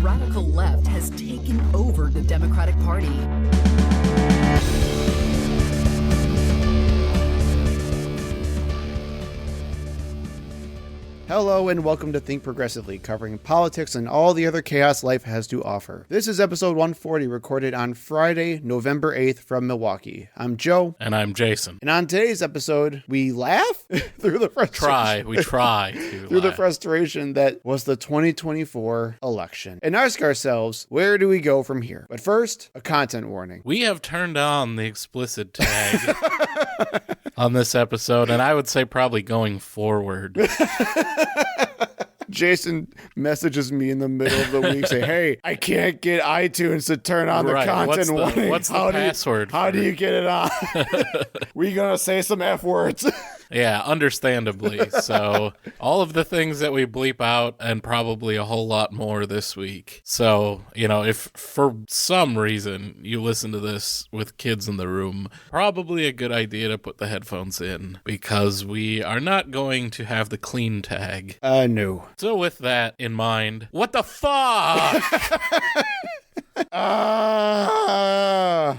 radical left has taken over the Democratic Party. Hello and welcome to Think Progressively, covering politics and all the other chaos life has to offer. This is episode 140, recorded on Friday, November 8th from Milwaukee. I'm Joe. And I'm Jason. And on today's episode, we laugh through the frustration. We try to through the frustration that was the 2024 election. And ask ourselves, where do we go from here? But first, a content warning. We have turned on the explicit tag on this episode, and I would say probably going forward. Jason messages me in the middle of the week saying, hey, I can't get iTunes to turn on the content warning. What's the password? How do you get it on? We gonna say some F words. Yeah, understandably. So all of the things that we bleep out and probably a whole lot more this week. So, if for some reason you listen to this with kids in the room, probably a good idea to put the headphones in because we are not going to have the clean tag. No. So with that in mind, what the fuck?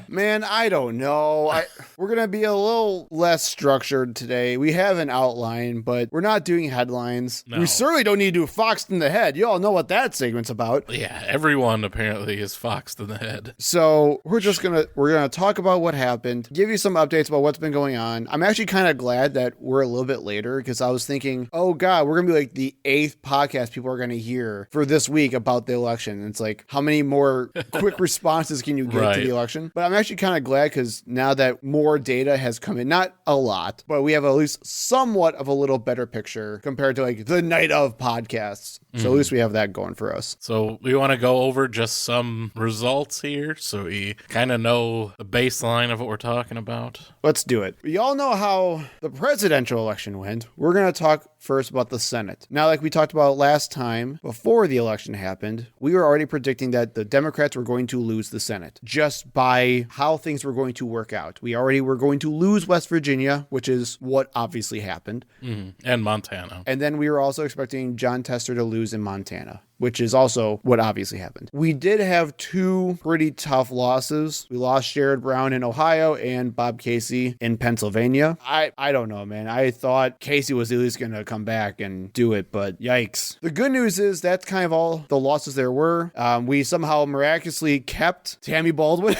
Man, I don't know. We're going to be a little less structured today. We have an outline, but we're not doing headlines. No. We certainly don't need to do Foxed in the Head. You all know what that segment's about. Yeah, everyone apparently is foxed in the head. So we're going to talk about what happened, give you some updates about what's been going on. I'm actually kind of glad that we're a little bit later because I was thinking, oh God, we're going to be like the 8th podcast people are going to hear for this week about the election. And it's like, how many more quick responses can you get to the election? But I'm actually kind of glad because now that more data has come in, not a lot, but we have at least somewhat of a little better picture compared to like the night of podcasts. So at least we have that going for us. So we want to go over just some results here so we kind of know the baseline of what we're talking about. Let's do it. We all know how the presidential election went. We're going to talk first about the Senate. Now, like we talked about last time, before the election happened, we were already predicting that the Democrats were going to lose the Senate just by how things were going to work out. We already were going to lose West Virginia, which is what obviously happened. And Montana. And then we were also expecting Jon Tester to lose in Montana, which is also what obviously happened. We did have two pretty tough losses. We lost Sherrod Brown in Ohio and Bob Casey in Pennsylvania. I don't know, man. I thought Casey was at least going to come back and do it, but yikes. The good news is that's kind of all the losses there were. We somehow miraculously kept Tammy Baldwin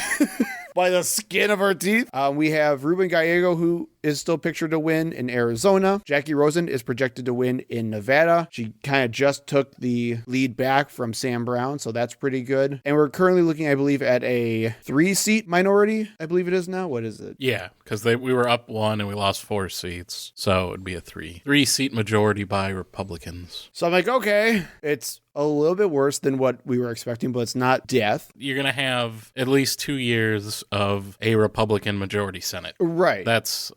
by the skin of our teeth. We have Ruben Gallego, who is still pictured to win in Arizona. Jackie Rosen is projected to win in Nevada. She kind of just took the lead back from Sam Brown, so that's pretty good. And we're currently looking, I believe, at a 3-seat minority. I believe it is now. What is it? Yeah, because we were up 1 and we lost 4 seats, so it would be a 3-seat majority by Republicans. So I'm like, okay, it's a little bit worse than what we were expecting, but it's not death. You're going to have at least 2 years of a Republican majority Senate. Right. That's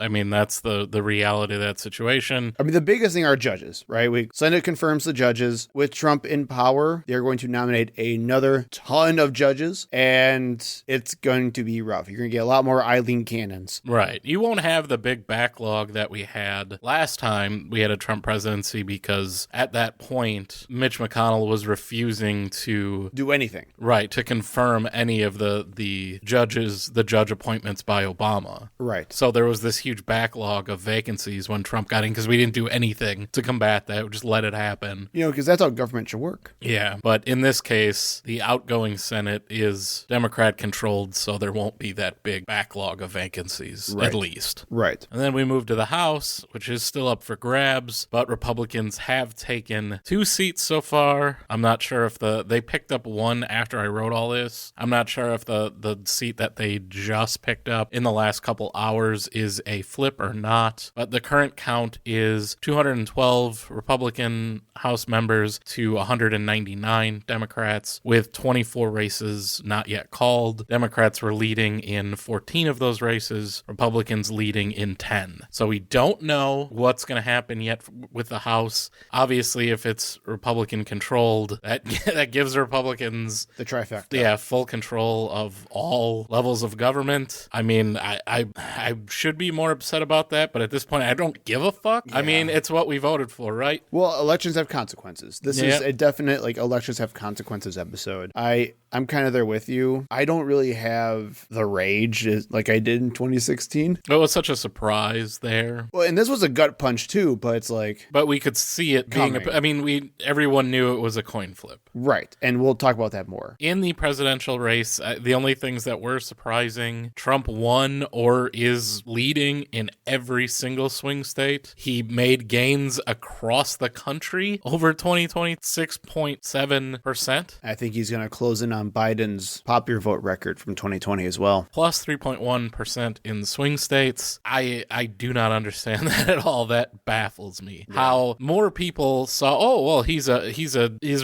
the reality of that situation. I mean, the biggest thing are judges, right? Senate confirms the judges. With Trump in power, they're going to nominate another ton of judges, and it's going to be rough. You're going to get a lot more Eileen Cannons. Right. You won't have the big backlog that we had last time we had a Trump presidency because at that point, Mitch McConnell was refusing to do anything. Right, to confirm any of the judge appointments by Obama. Right. So there was this huge backlog of vacancies when Trump got in because we didn't do anything to combat that. We just let it happen. Because that's how government should work. Yeah, but in this case, the outgoing Senate is Democrat-controlled, so there won't be that big backlog of vacancies, at least. Right. And then we move to the House, which is still up for grabs, but Republicans have taken 2 seats so far. I'm not sure if they picked up 1 after I wrote all this. I'm not sure if the seat that they just picked up in the last couple hours is a flip or not, but the current count is 212 Republican House members to 199 Democrats, with 24 races not yet called. Democrats were leading in 14 of those races, Republicans leading in 10. So we don't know what's going to happen yet with the House. Obviously, if it's Republican controlled, that gives Republicans the trifecta. Yeah, full control of all levels of government. I mean, I should be more upset about that, but at this point, I don't give a fuck. I mean, it's what we voted for, right? Well, elections have consequences. This is a definite, like, elections have consequences episode. I'm kind of there with you. I don't really have the rage like I did in 2016. It was such a surprise there. Well, and this was a gut punch too, but it's like... But we could see it being... everyone knew it was a coin flip. Right, and we'll talk about that more. In the presidential race, the only things that were surprising, Trump won or is leading in every single swing state. He made gains across the country over 6.7%. I think he's going to close in on Biden's popular vote record from 2020 as well. Plus 3.1% in the swing states. I do not understand that at all. That baffles me. Yeah. How more people saw, oh, well, he's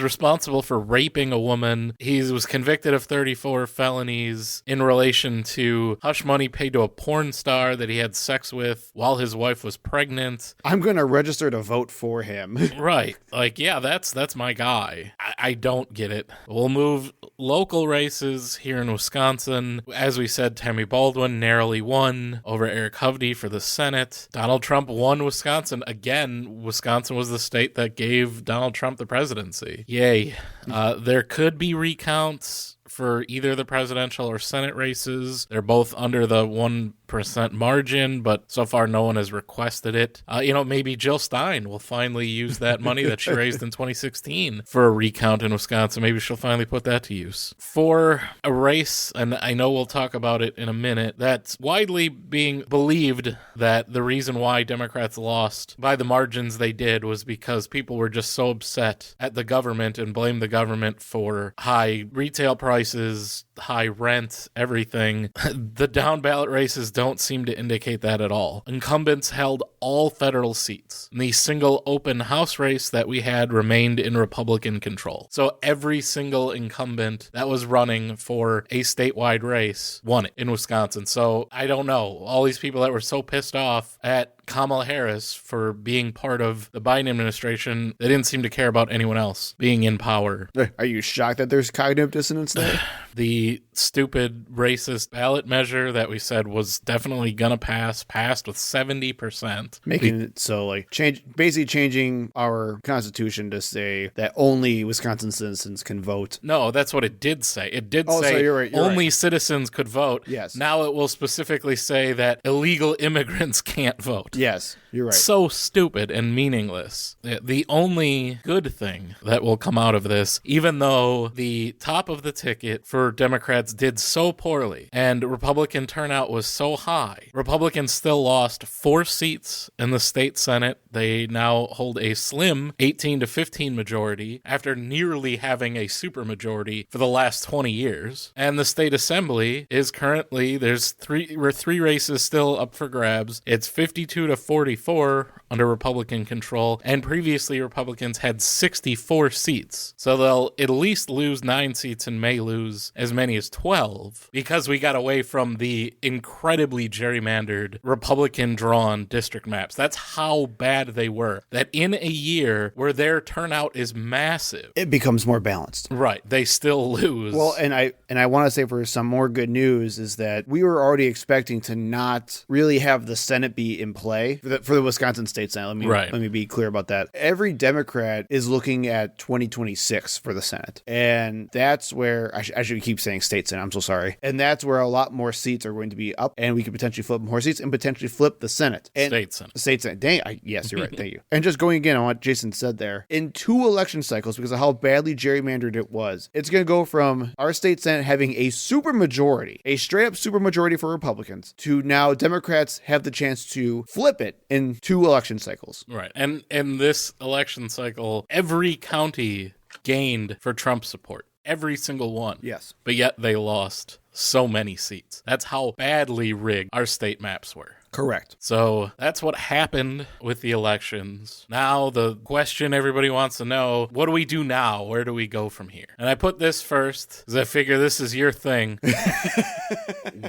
responsible for raping a woman. He was convicted of 34 felonies in relation to hush money paid to a porn star that he had sex with while his wife was pregnant. I'm going to register to vote for him. Right. Like, yeah, that's my guy. I don't get it. We'll move local races here in Wisconsin. As we said, Tammy Baldwin narrowly won over Eric Hovde for the Senate. Donald Trump won Wisconsin. Again, Wisconsin was the state that gave Donald Trump the presidency. Yay. There could be recounts for either the presidential or Senate races. They're both under the 1% margin, but so far no one has requested it. Maybe Jill Stein will finally use that money that she raised in 2016 for a recount in Wisconsin. Maybe she'll finally put that to use. For a race, and I know we'll talk about it in a minute, that's widely being believed that the reason why Democrats lost by the margins they did was because people were just so upset at the government and blamed the government for high retail prices, high rent, everything. The down ballot races don't seem to indicate that at all. Incumbents held all federal seats. The single open House race that we had remained in Republican control. So every single incumbent that was running for a statewide race won it in Wisconsin. So I don't know. All these people that were so pissed off at Kamala Harris for being part of the Biden administration, they didn't seem to care about anyone else being in power. Are you shocked that there's cognitive dissonance there? The stupid racist ballot measure that we said was definitely gonna passed with 70%. Making it so, like, basically changing our constitution to say that only Wisconsin citizens can vote. No, that's what it did say. It did say so you're only citizens could vote. Yes. Now it will specifically say that illegal immigrants can't vote. Yes, you're right. So stupid and meaningless. The only good thing that will come out of this, even though the top of the ticket for Democrats did so poorly and Republican turnout was so high, Republicans still lost 4 seats in the state Senate. They now hold a slim 18 to 15 majority after nearly having a supermajority for the last 20 years. And the state assembly is currently, there's three races still up for grabs. It's 52 to 44 under Republican control, and previously Republicans had 64 seats. So they'll at least lose 9 seats and may lose as many as 12 because we got away from the incredibly gerrymandered Republican-drawn district maps. That's how bad they were. That in a year where their turnout is massive, it becomes more balanced. Right. They still lose. Well, and I want to say for some more good news is that we were already expecting to not really have the Senate be in play for the Wisconsin State Senate. Let me be clear about that. Every Democrat is looking at 2026 for the Senate. And that's where, I should keep saying State Senate, I'm so sorry. And that's where a lot more seats are going to be up, and we could potentially flip more seats and potentially flip the Senate. And State Senate. State Senate. Dang, yes, you're right. Thank you. And just going again on what Jason said there, in 2 election cycles, because of how badly gerrymandered it was, it's going to go from our State Senate having a supermajority, a straight up supermajority for Republicans, to now Democrats have the chance to flip it in 2 election cycles. Right. And in this election cycle, every county gained for Trump support. Every single one. Yes. But yet they lost so many seats. That's how badly rigged our state maps were. Correct. So that's what happened with the elections. Now the question everybody wants to know, what do we do now? Where do we go from here? And I put this first because I figure this is your thing.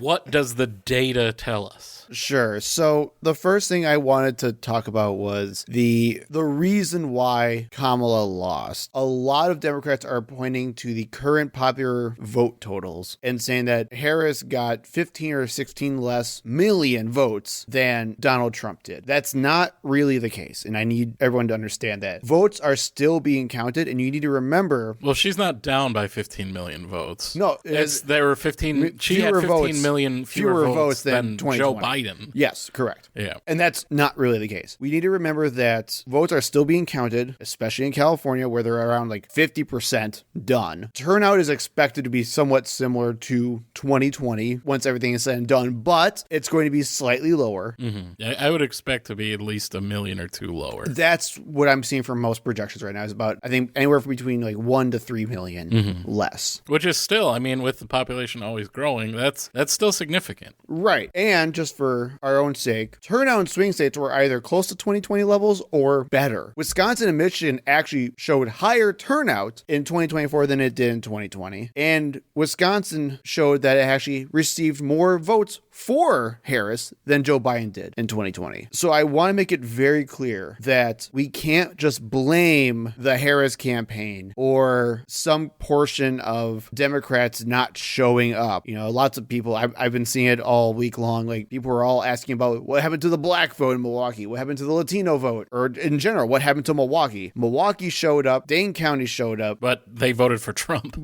What does the data tell us? Sure. So the first thing I wanted to talk about was the reason why Kamala lost. A lot of Democrats are pointing to the current popular vote totals and saying that Harris got 15 or 16 less million votes votes than Donald Trump did. That's not really the case. And I need everyone to understand that. Votes are still being counted, and you need to remember. Well, she's not down by 15 million votes. No, there were 15. She had 15 million fewer votes than Joe Biden. Yes, correct. Yeah. And that's not really the case. We need to remember that votes are still being counted, especially in California, where they're around like 50% done. Turnout is expected to be somewhat similar to 2020 once everything is said and done, but it's going to be slightly lower. Mm-hmm. I would expect to be at least a million or two lower. That's what I'm seeing from most projections right now is about, I think, anywhere between like 1 to 3 million less. Which is still, I mean, with the population always growing, that's still significant. Right. And just for our own sake, turnout in swing states were either close to 2020 levels or better. Wisconsin and Michigan actually showed higher turnout in 2024 than it did in 2020. And Wisconsin showed that it actually received more votes for Harris than Joe Biden did in 2020. So I want to make it very clear that we can't just blame the Harris campaign or some portion of Democrats not showing up. You know, lots of people, I've been seeing it all week long. Like, people are all asking about what happened to the black vote in Milwaukee, what happened to the Latino vote, or in general, what happened to Milwaukee. Milwaukee showed up, Dane County showed up. But they voted for Trump.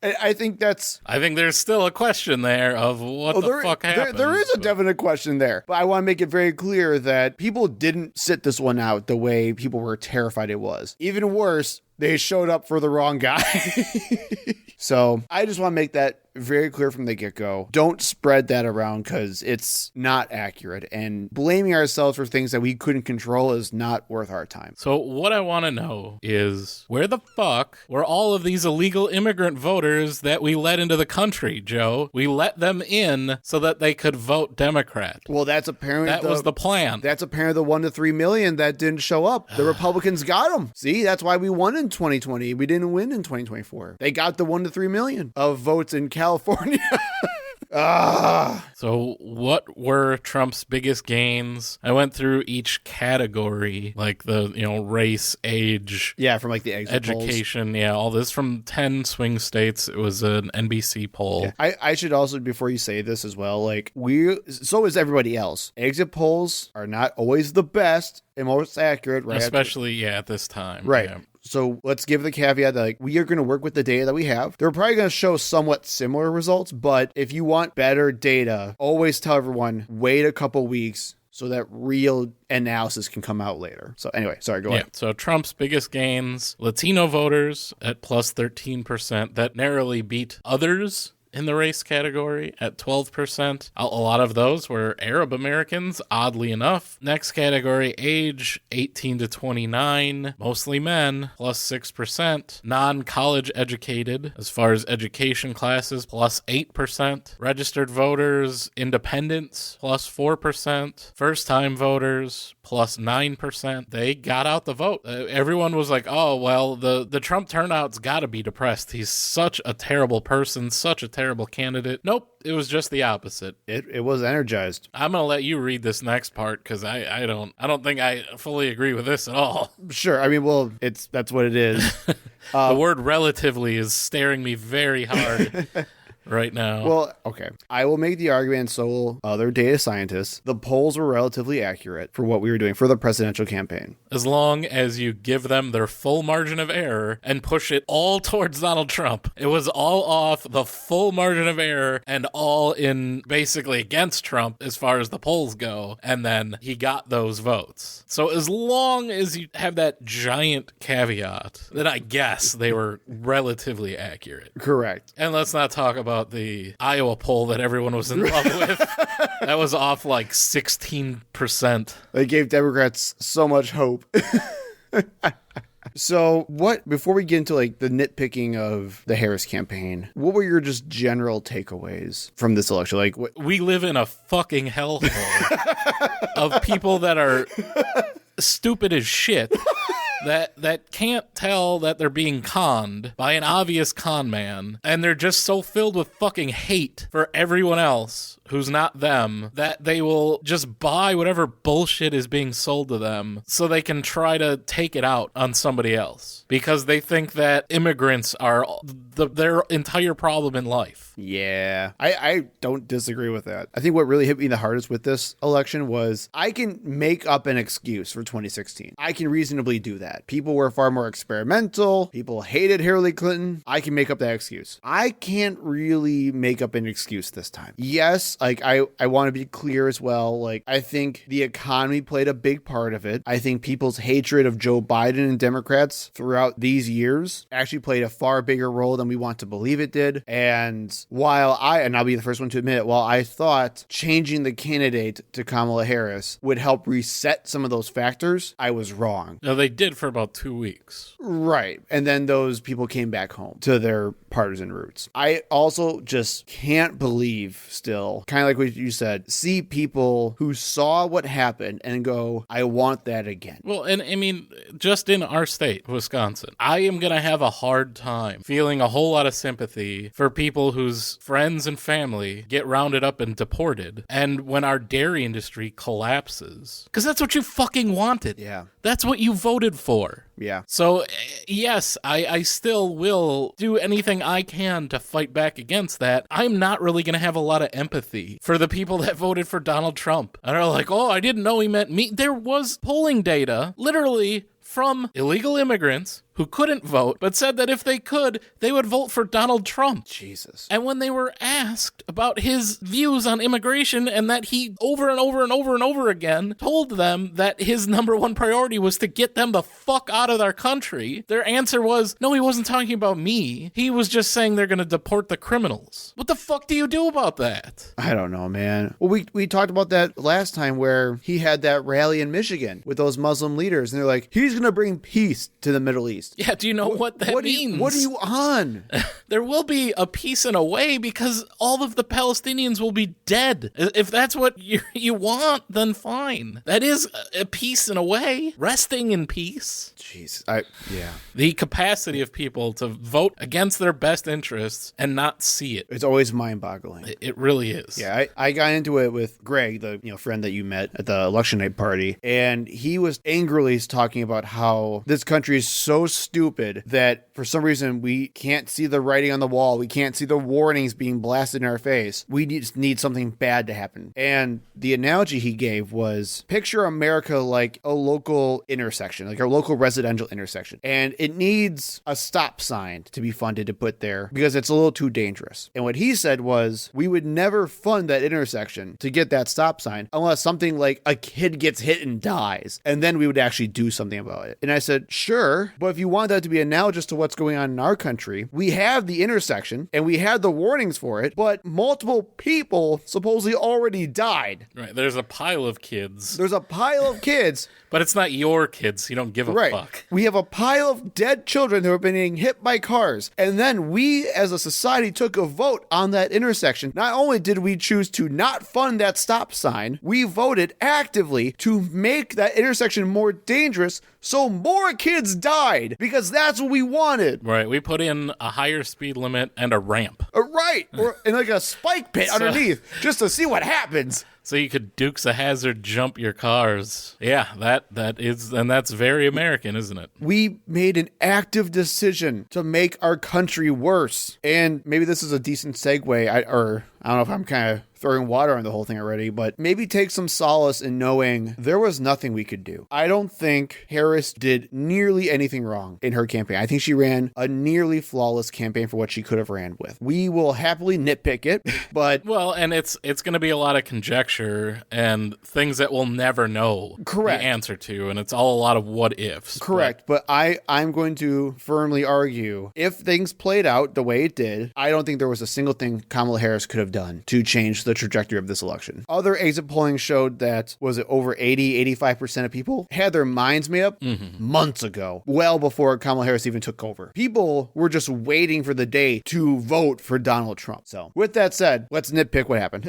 I think there's still a question there of what the fuck happened. There is a definite question there. But I want to make it very clear that people didn't sit this one out the way people were terrified it was. Even worse, they showed up for the wrong guy. So I just want to make that very clear from the get-go. Don't spread that around because it's not accurate. And blaming ourselves for things that we couldn't control is not worth our time. So what I want to know is, where the fuck were all of these illegal immigrant voters that we let into the country, Joe? We let them in so that they could vote Democrat. Well, that's apparently that was the plan. That's apparently the 1 to 3 million that didn't show up. The Republicans got them. See, that's why we won in 2020. We didn't win in 2024. They got the 1 to 3 million of votes in California. So what were Trump's biggest gains? I went through each category, like the, race, age. Yeah, from like the education. Polls. Yeah, all this from 10 swing states. It was an NBC poll. Yeah. I should also, before you say this as well, so is everybody else. Exit polls are not always the best and most accurate, right? Especially, at this time. Right. Yeah. So let's give the caveat that we are going to work with the data that we have. They're probably going to show somewhat similar results, but if you want better data, always tell everyone, wait a couple weeks so that real analysis can come out later. So anyway, sorry, go ahead. So Trump's biggest gains, Latino voters at plus 13%, that narrowly beat others in the race category at 12%. A lot of those were Arab Americans, oddly enough. Next category, age 18 to 29, mostly men, plus 6%. Non-college educated, as far as education classes, plus 8%. Registered voters, independents, plus 4%. First-time voters, plus 9%. They got out the vote. Everyone was like, oh, well, the Trump turnout's got to be depressed. He's such a terrible person, such a terrible candidate. Nope. It was just the opposite. It was energized. I'm gonna let you read this next part because I don't think I fully agree with this at all. Sure. I mean, well, that's what it is. The word relatively is staring me very hard right now. Well, okay. I will make the argument, and so will other data scientists. The polls were relatively accurate for what we were doing for the presidential campaign. As long as you give them their full margin of error and push it all towards Donald Trump. It was all off the full margin of error and all in basically against Trump as far as the polls go. And then he got those votes. So as long as you have that giant caveat, then I guess they were relatively accurate. Correct. And let's not talk about the Iowa poll that everyone was in love with. That was off like 16%. They gave Democrats so much hope. So before we get into like the nitpicking of the Harris campaign, what were your just general takeaways from this election? Like, we live in a fucking hellhole of people that are stupid as shit. That can't tell that they're being conned by an obvious con man, and they're just so filled with fucking hate for everyone else who's not them, that they will just buy whatever bullshit is being sold to them so they can try to take it out on somebody else because they think that immigrants are their entire problem in life. Yeah, I don't disagree with that. I think what really hit me the hardest with this election was I can make up an excuse for 2016. I can reasonably do that. People were far more experimental. People hated Hillary Clinton. I can make up that excuse. I can't really make up an excuse this time. Yes, like I want to be clear as well. Like I think the economy played a big part of it. I think people's hatred of Joe Biden and Democrats throughout these years actually played a far bigger role than we want to believe it did. And while I'll be the first one to admit it, while I thought changing the candidate to Kamala Harris would help reset some of those factors, I was wrong. No, they did for about 2 weeks. Right. And then those people came back home to their partisan roots. I also just can't believe still, kind of like what you said, see people who saw what happened and go, I want that again. Well, and I mean, just in our state, Wisconsin, I am going to have a hard time feeling a whole lot of sympathy for people whose friends and family get rounded up and deported. And when our dairy industry collapses, because that's what you fucking wanted. Yeah. That's what you voted for. Yeah. So, yes, I still will do anything I can to fight back against that. I'm not really going to have a lot of empathy for the people that voted for Donald Trump. And are like, oh, I didn't know he meant me. There was polling data, literally, from illegal immigrants who couldn't vote, but said that if they could, they would vote for Donald Trump. Jesus. And when they were asked about his views on immigration and that he over and over and over and over again told them that his number one priority was to get them the fuck out of their country, their answer was, no, he wasn't talking about me. He was just saying they're going to deport the criminals. What the fuck do you do about that? I don't know, man. Well, we talked about that last time where he had that rally in Michigan with those Muslim leaders, and they're like, he's going to bring peace to the Middle East. Yeah, do you know what that means? What are you on? There will be a peace in a way because all of the Palestinians will be dead. If that's what you want, then fine. That is a peace in a way. Resting in peace. Jeez. Yeah. The capacity of people to vote against their best interests and not see it. It's always mind-boggling. It really is. Yeah, I got into it with Greg, the friend that you met at the election night party, and he was angrily talking about how this country is so stupid that for some reason we can't see the writing on the wall. We can't see the warnings being blasted in our face. We just need something bad to happen. And the analogy he gave was picture America like a local intersection, like a local residential intersection. And it needs a stop sign to be funded to put there because it's a little too dangerous. And what he said was we would never fund that intersection to get that stop sign unless something like a kid gets hit and dies. And then we would actually do something about it. And I said, sure, but if you want that to be analogous to what's going on in our country, we have the intersection and we had the warnings for it, but multiple people supposedly already died. Right. There's a pile of kids. There's a pile of kids. But it's not your kids. You don't give a fuck. We have a pile of dead children who have been getting hit by cars. And then we as a society took a vote on that intersection. Not only did we choose to not fund that stop sign, we voted actively to make that intersection more dangerous so more kids died because that's what we wanted. Right. We put in a higher speed limit and a ramp. Right. Or in like a spike pit underneath just to see what happens. So you could Dukes of Hazzard jump your cars. Yeah, that is, and that's very American, isn't it? We made an active decision to make our country worse. And maybe this is a decent segue, I don't know if I'm kind of throwing water on the whole thing already, but maybe take some solace in knowing there was nothing we could do. I don't think Harris did nearly anything wrong in her campaign. I think she ran a nearly flawless campaign for what she could have ran with. We will happily nitpick it, but... Well, and it's going to be a lot of conjecture and things that we'll never know Correct. The answer to, and it's all a lot of what ifs. Correct, but I'm going to firmly argue if things played out the way it did, I don't think there was a single thing Kamala Harris could have done to change the trajectory of this election. Other exit polling showed that, was it over 85% of people had their minds made up months ago, well before Kamala Harris even took over. People were just waiting for the day to vote for Donald Trump. So with that said, let's nitpick what happened.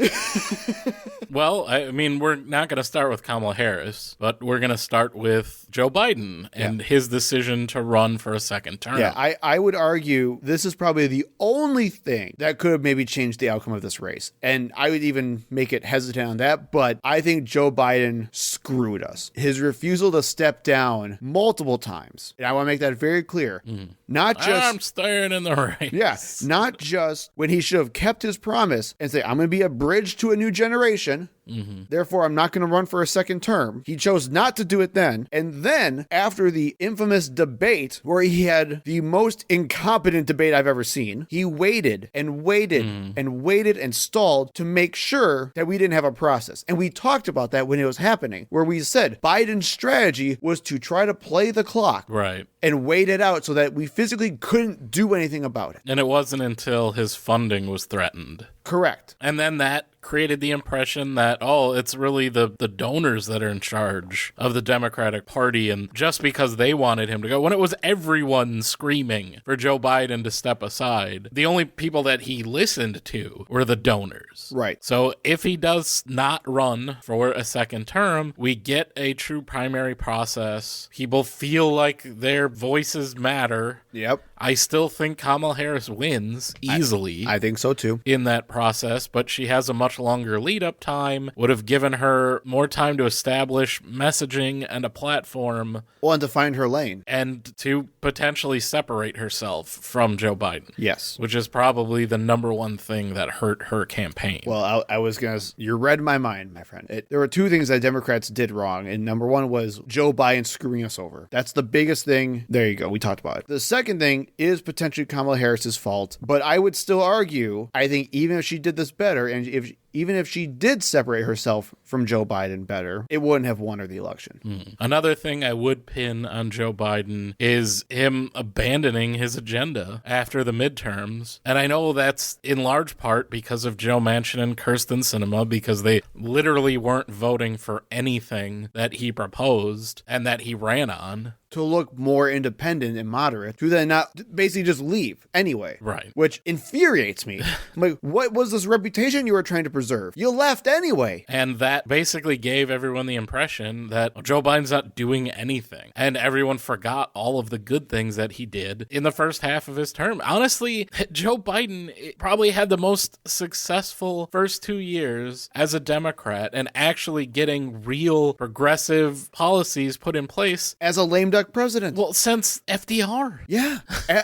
Well, I mean, we're not going to start with Kamala Harris, but we're going to start with Joe Biden and his decision to run for a second term. Yeah, I would argue this is probably the only thing that could have maybe changed the outcome of this race. And I would even make it hesitant on that, but I think Joe Biden screwed us. His refusal to step down multiple times, and I want to make that very clear, not just... I'm staying in the race. Yeah, not just when he should have kept his promise and say, I'm going to be a bridge to a new generation. Therefore, I'm not going to run for a second term. He chose not to do it then. And then, after the infamous debate where he had the most incompetent debate I've ever seen, he waited and waited and waited and stalled to make sure that we didn't have a process. And we talked about that when it was happening, where we said Biden's strategy was to try to play the clock. Right. And wait it out so that we physically couldn't do anything about it. And it wasn't until his funding was threatened. Correct. And then that created the impression that, oh, it's really the donors that are in charge of the Democratic Party, and just because they wanted him to go, when it was everyone screaming for Joe Biden to step aside, the only people that he listened to were the donors. Right. So if he does not run for a second term, we get a true primary process. People feel like their voices matter. Yep. I still think Kamala Harris wins easily. I think so too. In that process, but she has a much longer lead-up time, would have given her more time to establish messaging and a platform. Well, and to find her lane. And to potentially separate herself from Joe Biden. Yes. Which is probably the number one thing that hurt her campaign. Well, I was going to... You read my mind, my friend. There were two things that Democrats did wrong, and number one was Joe Biden screwing us over. That's the biggest thing. There you go. We talked about it. The second thing is potentially Kamala Harris's fault, but I would still argue, I think even if she did this better, and even if she did separate herself from Joe Biden better, it wouldn't have won her the election. Another thing I would pin on Joe Biden is him abandoning his agenda after the midterms. And I know that's in large part because of Joe Manchin and Kyrsten Sinema, because they literally weren't voting for anything that he proposed and that he ran on. To look more independent and moderate, to then not basically just leave anyway. Right. Which infuriates me. I'm like, what was this reputation you were trying to preserve? You left anyway. And that basically gave everyone the impression that Joe Biden's not doing anything. And everyone forgot all of the good things that he did in the first half of his term. Honestly, Joe Biden probably had the most successful first 2 years as a Democrat and actually getting real progressive policies put in place. As a lame duck president. Well, since FDR. Yeah.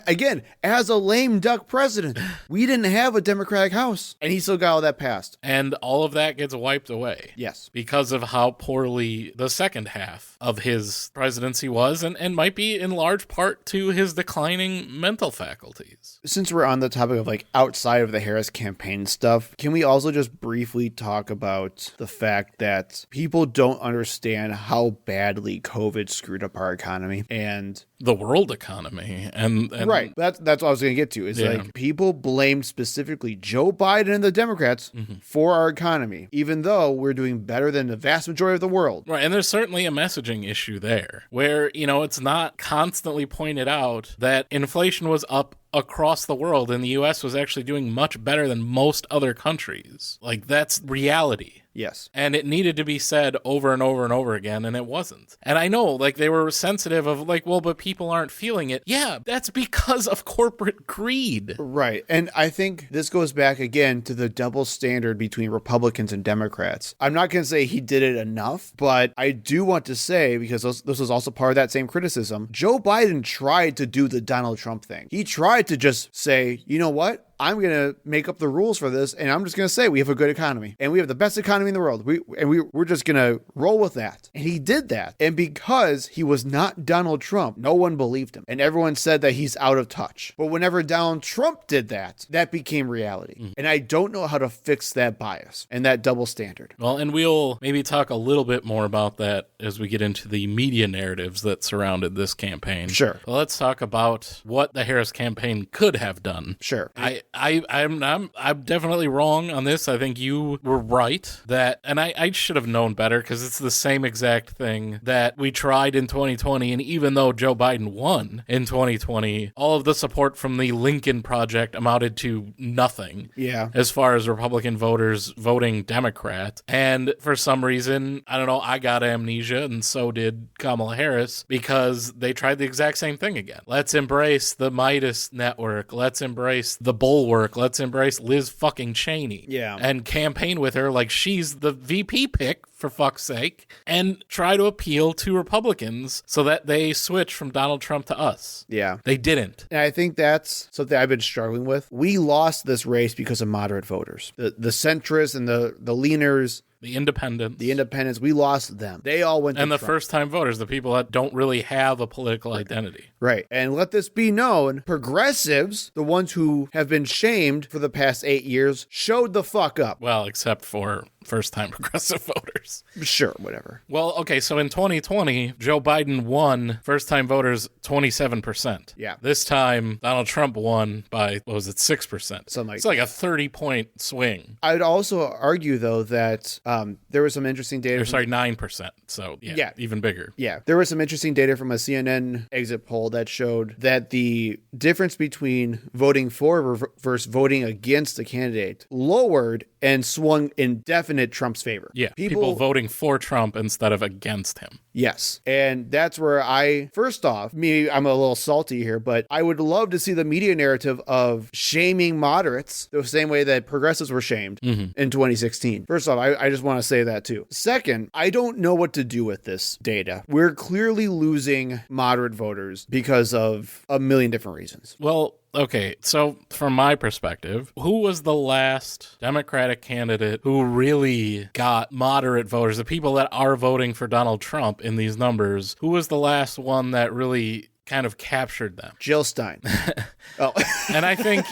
Again, as a lame duck president. We didn't have a Democratic House, and he still got all that passed. And all of that gets wiped away. Yes. Because of how poorly the second half of his presidency was, and might be in large part to his declining mental faculties. Since we're on the topic of like outside of the Harris campaign stuff, can we also just briefly talk about the fact that people don't understand how badly COVID screwed up our economy and the world economy and right. That's what I was going to get to. Is like people blamed specifically Joe Biden and the Democrats for our economy, even though we're doing better than the vast majority of the world. Right. And there's certainly a messaging issue there where, it's not constantly pointed out that inflation was up across the world and the US was actually doing much better than most other countries. Like, that's reality. Yes. And it needed to be said over and over and over again, and it wasn't. And I know, like, they were sensitive of, like, well, but people aren't feeling it. Yeah, that's because of corporate greed. Right. And I think this goes back again to the double standard between Republicans and Democrats. I'm not going to say he did it enough, but I do want to say, because this was also part of that same criticism, Joe Biden tried to do the Donald Trump thing. He tried to just say, you know what? I'm going to make up the rules for this, and I'm just going to say we have a good economy, and we have the best economy in the world. We're just going to roll with that. And he did that. And because he was not Donald Trump, no one believed him. And everyone said that he's out of touch. But whenever Donald Trump did that, that became reality. And I don't know how to fix that bias and that double standard. Well, and we'll maybe talk a little bit more about that as we get into the media narratives that surrounded this campaign. Sure. But let's talk about what the Harris campaign could have done. Sure. I'm definitely wrong on this. I think you were right that, and I should have known better because it's the same exact thing that we tried in 2020. And even though Joe Biden won in 2020, all of the support from the Lincoln Project amounted to nothing. Yeah. As far as Republican voters voting Democrat. And for some reason, I don't know, I got amnesia, and so did Kamala Harris, because they tried the exact same thing again. Let's embrace the Midas Network. Let's embrace the Bulwark. Let's embrace Liz fucking Cheney. Yeah. And campaign with her like she's the VP pick, for fuck's sake, and try to appeal to Republicans so that they switch from Donald Trump to us. Yeah. They didn't. And I think that's something I've been struggling with. We lost this race because of moderate voters. The centrists and the leaners, The independents, we lost them. They all went to and the Trump. first-time voters, the people that don't really have a political identity. Right. And let this be known, progressives, the ones who have been shamed for the past 8 years, showed the fuck up. Well, except for first-time progressive voters. Sure, whatever. Well, okay, so in 2020, Joe Biden won first-time voters 27%. Yeah. This time, Donald Trump won by, what was it, 6%. Something like it's like a 30-point swing. I'd also argue, though, that there was some interesting data. Or sorry, 9%. So, yeah, even bigger. Yeah. There was some interesting data from a CNN exit poll that showed that the difference between voting for versus voting against a candidate lowered and swung in definite Trump's favor. Yeah, people voting for Trump instead of against him. Yes. And that's where first off, I'm a little salty here, but I would love to see the media narrative of shaming moderates the same way that progressives were shamed in 2016. First off, I just want to say that too. Second, I don't know what to do with this data. We're clearly losing moderate voters because of a million different reasons. Well, okay, so from my perspective, who was the last Democratic candidate who really got moderate voters, the people that are voting for Donald Trump in these numbers? Who was the last one that really kind of captured them? Jill Stein. Oh. And I think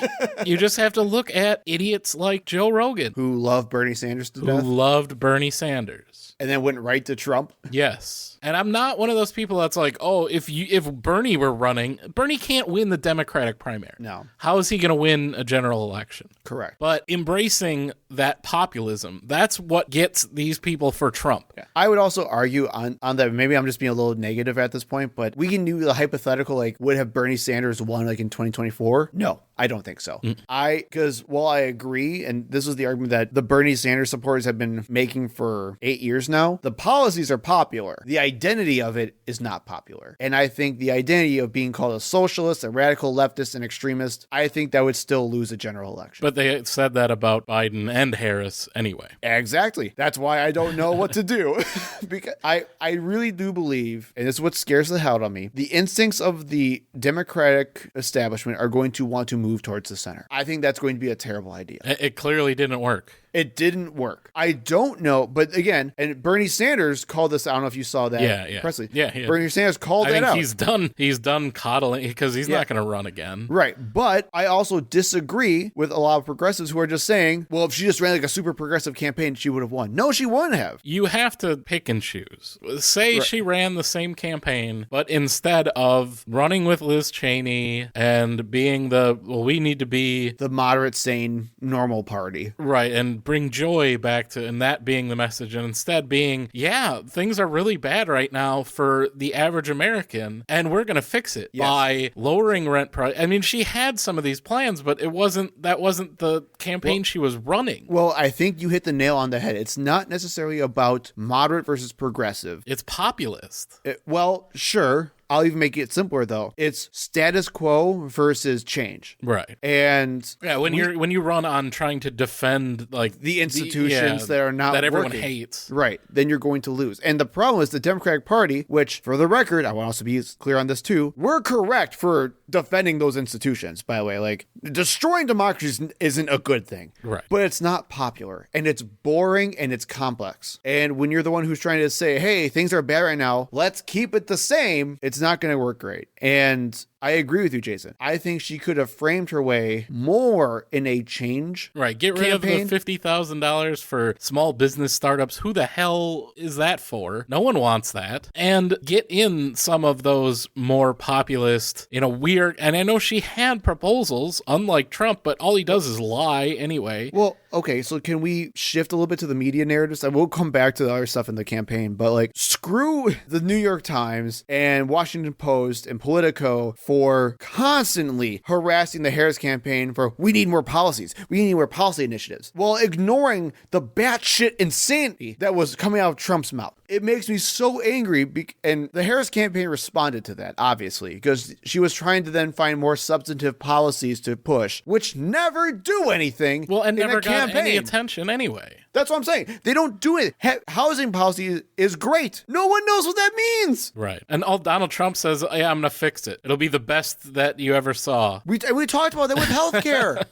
you just have to look at idiots like Joe Rogan, Who loved Bernie Sanders to who death loved Bernie Sanders. and then went right to Trump. Yes. And I'm not one of those people that's like, oh, if Bernie were running, Bernie can't win the Democratic primary. No. How is he going to win a general election? Correct. But embracing that populism, that's what gets these people for Trump. Yeah. I would also argue on that. Maybe I'm just being a little negative at this point, but we can do the hypothetical, like, would have Bernie Sanders won like in 2024? No, I don't think so. Because while I agree, and this was the argument that the Bernie Sanders supporters have been making for 8 years now, the policies are popular. The identity of it is not popular. And I think the identity of being called a socialist, a radical leftist, and extremist, I think that would still lose a general election. But they said that about Biden and Harris anyway. Exactly. That's why I don't know what to do. Because I really do believe, and this is what scares the hell out of me, the instincts of the Democratic establishment are going to want to move towards the center. I think that's going to be a terrible idea. It clearly didn't work. It didn't work. I don't know, but again, and Bernie Sanders called this. I don't know if you saw that. Yeah. Presley. Yeah. Bernie Sanders called I that think out. he's done coddling because he's not going to run again. Right. But I also disagree with a lot of progressives who are just saying, well, if she just ran like a super progressive campaign, she would have won. No, she wouldn't have. You have to pick and choose. Say she ran the same campaign, but instead of running with Liz Cheney and being we need to be The moderate, sane, normal party. right and bring joy back to, and that being the message, and instead being, yeah, things are really bad right now for the average American, and we're going to fix it by lowering rent price. I mean, she had some of these plans, but that wasn't the campaign she was running. Well, I think you hit the nail on the head. It's not necessarily about moderate versus progressive. It's populist. Well, sure. I'll even make it simpler though. It's status quo versus change. Right. And yeah, when you run on trying to defend like the institutions that are not that everyone working, hates. right, then you're going to lose. And the problem is the Democratic Party, which for the record, I want to also be clear on this too, we're correct for defending those institutions, by the way. Like, destroying democracy isn't a good thing. Right. But it's not popular, and it's boring, and it's complex. And when you're the one who's trying to say, hey, things are bad right now, let's keep it the same, it's not going to work great. And I agree with you, Jason. I think she could have framed her way more in a change. Right. Get rid campaign. of the $50,000 for small business startups. Who the hell is that for? No one wants that. And get in some of those more populist, weird. And I know she had proposals, unlike Trump, but all he does is lie anyway. Well, okay, so can we shift a little bit to the media narratives? And we'll come back to the other stuff in the campaign, but like, screw the New York Times and Washington Post and Politico for constantly harassing the Harris campaign for we need more policies. We need more policy initiatives, while ignoring the batshit insanity that was coming out of Trump's mouth. It makes me so angry, and the Harris campaign responded to that, obviously, because she was trying to then find more substantive policies to push, which never do anything. Well, and in never a got campaign. any attention anyway. That's what I'm saying. They don't do it. Housing policy is great. No one knows what that means. Right. And all Donald Trump says, yeah, I'm going to fix it. It'll be the best that you ever saw. We talked about that with healthcare.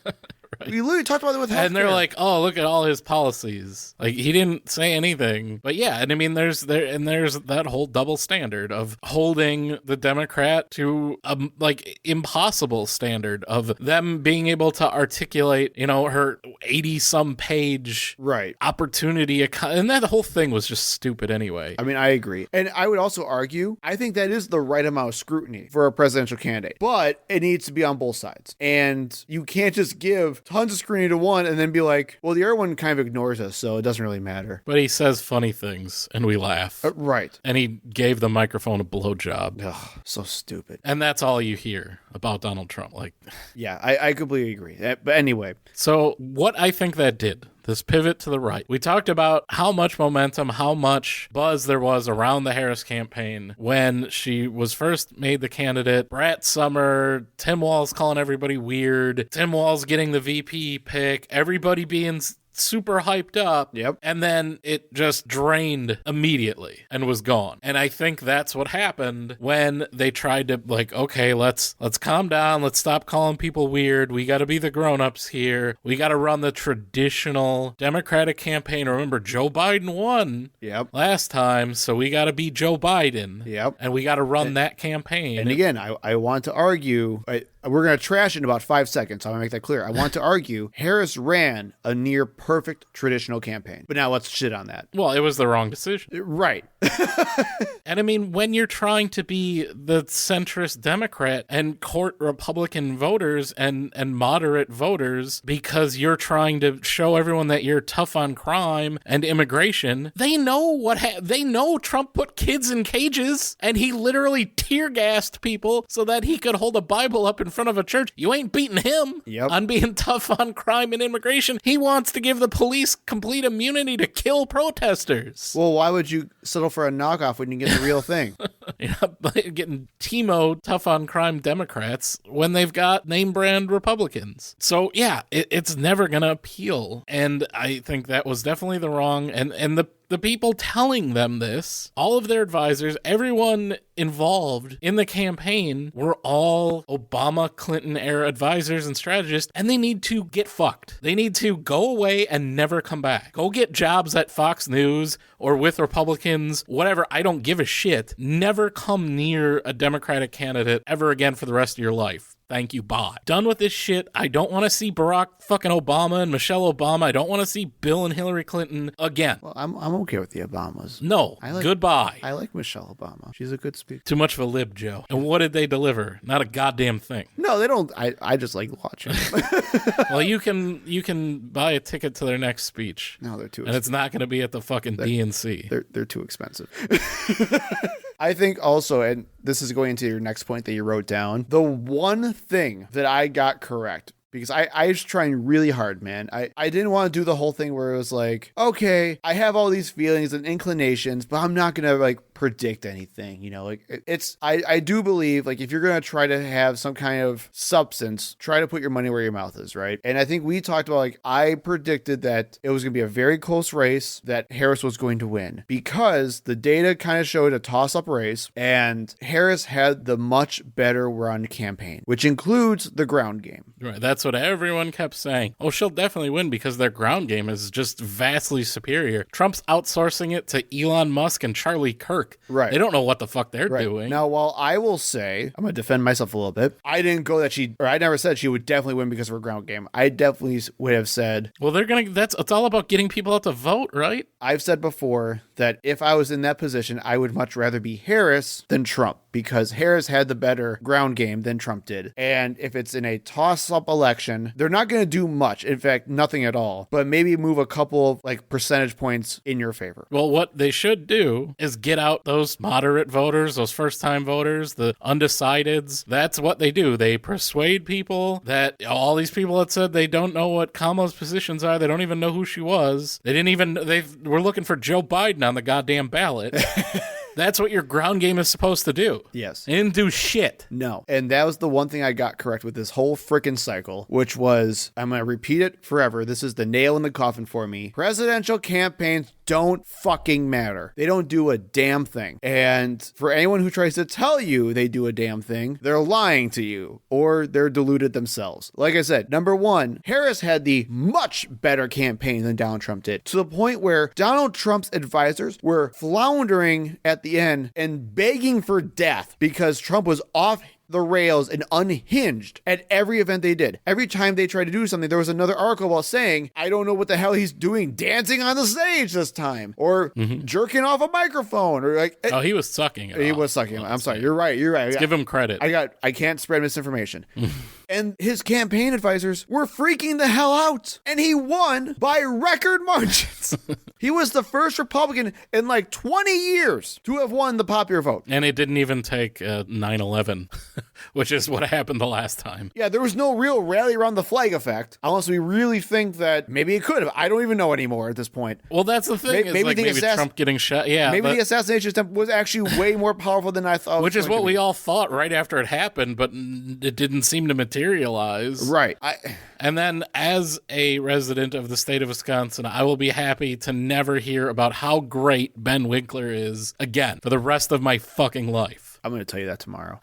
Right. We literally talked about it with healthcare. And they're like, oh, look at all his policies. Like, he didn't say anything. But yeah, and I mean, there's that whole double standard of holding the Democrat to a impossible standard of them being able to articulate, her 80-some page right opportunity. And that whole thing was just stupid anyway. I mean, I agree. And I would also argue, I think that is the right amount of scrutiny for a presidential candidate. But it needs to be on both sides. And you can't just give tons of scrutiny to one and then be like, well, the other one kind of ignores us, so it doesn't really matter. But he says funny things, and we laugh. Right. And he gave the microphone a blowjob. Ugh, so stupid. And that's all you hear about Donald Trump. Yeah, I completely agree. But anyway. So what I think that did, this pivot to the right. We talked about how much momentum, how much buzz there was around the Harris campaign when she was first made the candidate. Brett Summer, Tim Walz calling everybody weird, Tim Walz getting the VP pick, everybody being super hyped up. Yep. And then it just drained immediately and was gone. And I think that's what happened when they tried to okay, let's calm down. Let's stop calling people weird. We got to be the grown-ups here. We got to run the traditional Democratic campaign. Remember, Joe Biden won last time, so we got to be Joe Biden. Yep. And we got to run that campaign. And again, I want to argue, we're going to trash in about 5 seconds, so I want to make that clear. I want to argue Harris ran a near perfect traditional campaign. But now let's shit on that. Well, it was the wrong decision. Right. And I mean, when you're trying to be the centrist Democrat and court Republican voters and moderate voters because you're trying to show everyone that you're tough on crime and immigration, they know they know Trump put kids in cages and he literally tear gassed people so that he could hold a Bible up in front of a church. You ain't beating him on being tough on crime and immigration. He wants to give the police complete immunity to kill protesters. Well, why would you settle for a knockoff when you get the real thing? Getting Timo tough on crime Democrats when they've got name brand Republicans. So yeah, it's never gonna appeal. And I think that was definitely the wrong, and the people telling them this, all of their advisors, everyone involved in the campaign were all Obama, Clinton era advisors and strategists, and they need to get fucked. They need to go away and never come back. Go get jobs at Fox News or with Republicans, whatever. I don't give a shit. Never come near a Democratic candidate ever again for the rest of your life. Thank you, bye. Done with this shit. I don't want to see Barack fucking Obama and Michelle Obama. I don't want to see Bill and Hillary Clinton again. Well, I'm okay with the Obamas. No, goodbye. I like Michelle Obama. She's a good speaker. Too much of a lib, Joe. And what did they deliver? Not a goddamn thing. No, they don't. I just like watching them. Well, you can buy a ticket to their next speech. No, they're too expensive. And it's not going to be at the fucking DNC. They're too expensive. I think also, and this is going into your next point that you wrote down, the one thing that I got correct, because I was trying really hard, man. I didn't want to do the whole thing where it was like, okay, I have all these feelings and inclinations, but I'm not going to predict anything, I do believe if you're going to try to have some kind of substance, try to put your money where your mouth is, right? And I think we talked about I predicted that it was going to be a very close race, that Harris was going to win because the data kind of showed a toss-up race and Harris had the much better run campaign, which includes the ground game. Right, that's what everyone kept saying. Oh, she'll definitely win because their ground game is just vastly superior. Trump's outsourcing it to Elon Musk and Charlie Kirk. work. Right. They don't know what the fuck they're Right. doing. Now, while I will say, I'm going to defend myself a little bit. I didn't go that I never said she would definitely win because of her ground game. I definitely would have said, Well, it's all about getting people out to vote, right? I've said before that if I was in that position, I would much rather be Harris than Trump because Harris had the better ground game than Trump did. And if it's in a toss-up election, they're not going to do much. In fact, nothing at all, but maybe move a couple like percentage points in your favor. Well, what they should do is get out those moderate voters, those first-time voters, the undecideds. That's what they do. They persuade people that all these people that said they don't know what Kamala's positions are, they don't even know who she was. They were looking for Joe Biden on the goddamn ballot. That's what your ground game is supposed to do. Yes. They didn't do shit. No. And that was the one thing I got correct with this whole freaking cycle, which was, I'm going to repeat it forever. This is the nail in the coffin for me. Presidential campaigns don't fucking matter. They don't do a damn thing. And for anyone who tries to tell you they do a damn thing, they're lying to you or they're deluded themselves. Like I said, number one, Harris had the much better campaign than Donald Trump did, to the point where Donald Trump's advisors were floundering at the end and begging for death because Trump was off the rails and unhinged at every event they did. Every time they tried to do something, there was another article about saying, I don't know what the hell he's doing, dancing on the stage this time, or jerking off a microphone, or like. Oh, he was sucking it He off. was sucking it. I'm sorry. You're right. Let's give him credit. I can't spread misinformation. And his campaign advisors were freaking the hell out. And he won by record margins. He was the first Republican in like 20 years to have won the popular vote. And it didn't even take 9/11, which is what happened the last time. Yeah, there was no real rally around the flag effect, unless we really think that maybe it could have. I don't even know anymore at this point. Well, that's the thing. Maybe Trump getting shot. Yeah, maybe the assassination attempt was actually way more powerful than I thought. Which is what we all thought right after it happened, but it didn't seem to materialize. Right. And then, as a resident of the state of Wisconsin, I will be happy to never hear about how great Ben Winkler is again for the rest of my fucking life. I'm going to tell you that tomorrow.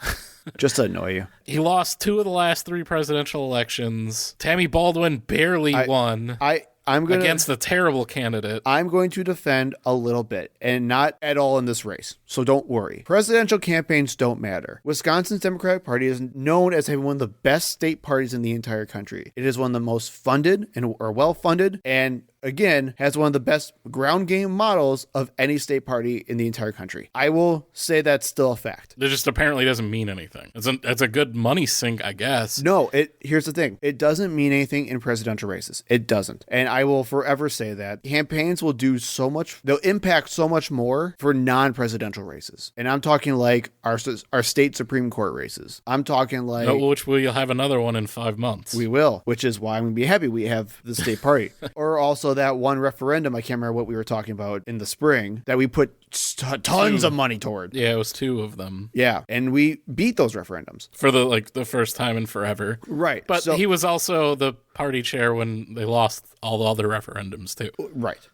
Just to annoy you. He lost 2 of the last 3 presidential elections. Tammy Baldwin barely won. I'm going against the terrible candidate. I'm going to defend a little bit and not at all in this race. So don't worry. Presidential campaigns don't matter. Wisconsin's Democratic Party is known as having one of the best state parties in the entire country. It is one of the most funded or well funded, and again, has one of the best ground game models of any state party in the entire country. I will say that's still a fact. It just apparently doesn't mean anything. It's a good money sink, I guess. No, here's the thing. It doesn't mean anything in presidential races. It doesn't. And I will forever say that. Campaigns will do so much, they'll impact so much more for non-presidential races. And I'm talking like our state Supreme Court races. I'm talking like... which you'll have another one in 5 months. We will, which is why I'm going to be happy we have the state party. Or also that one referendum, I can't remember what we were talking about in the spring, that we put tons of money toward. Yeah, it was 2 of them. Yeah, and we beat those referendums. For the first time in forever. Right. But he was also the party chair when they lost all the other referendums too. Right.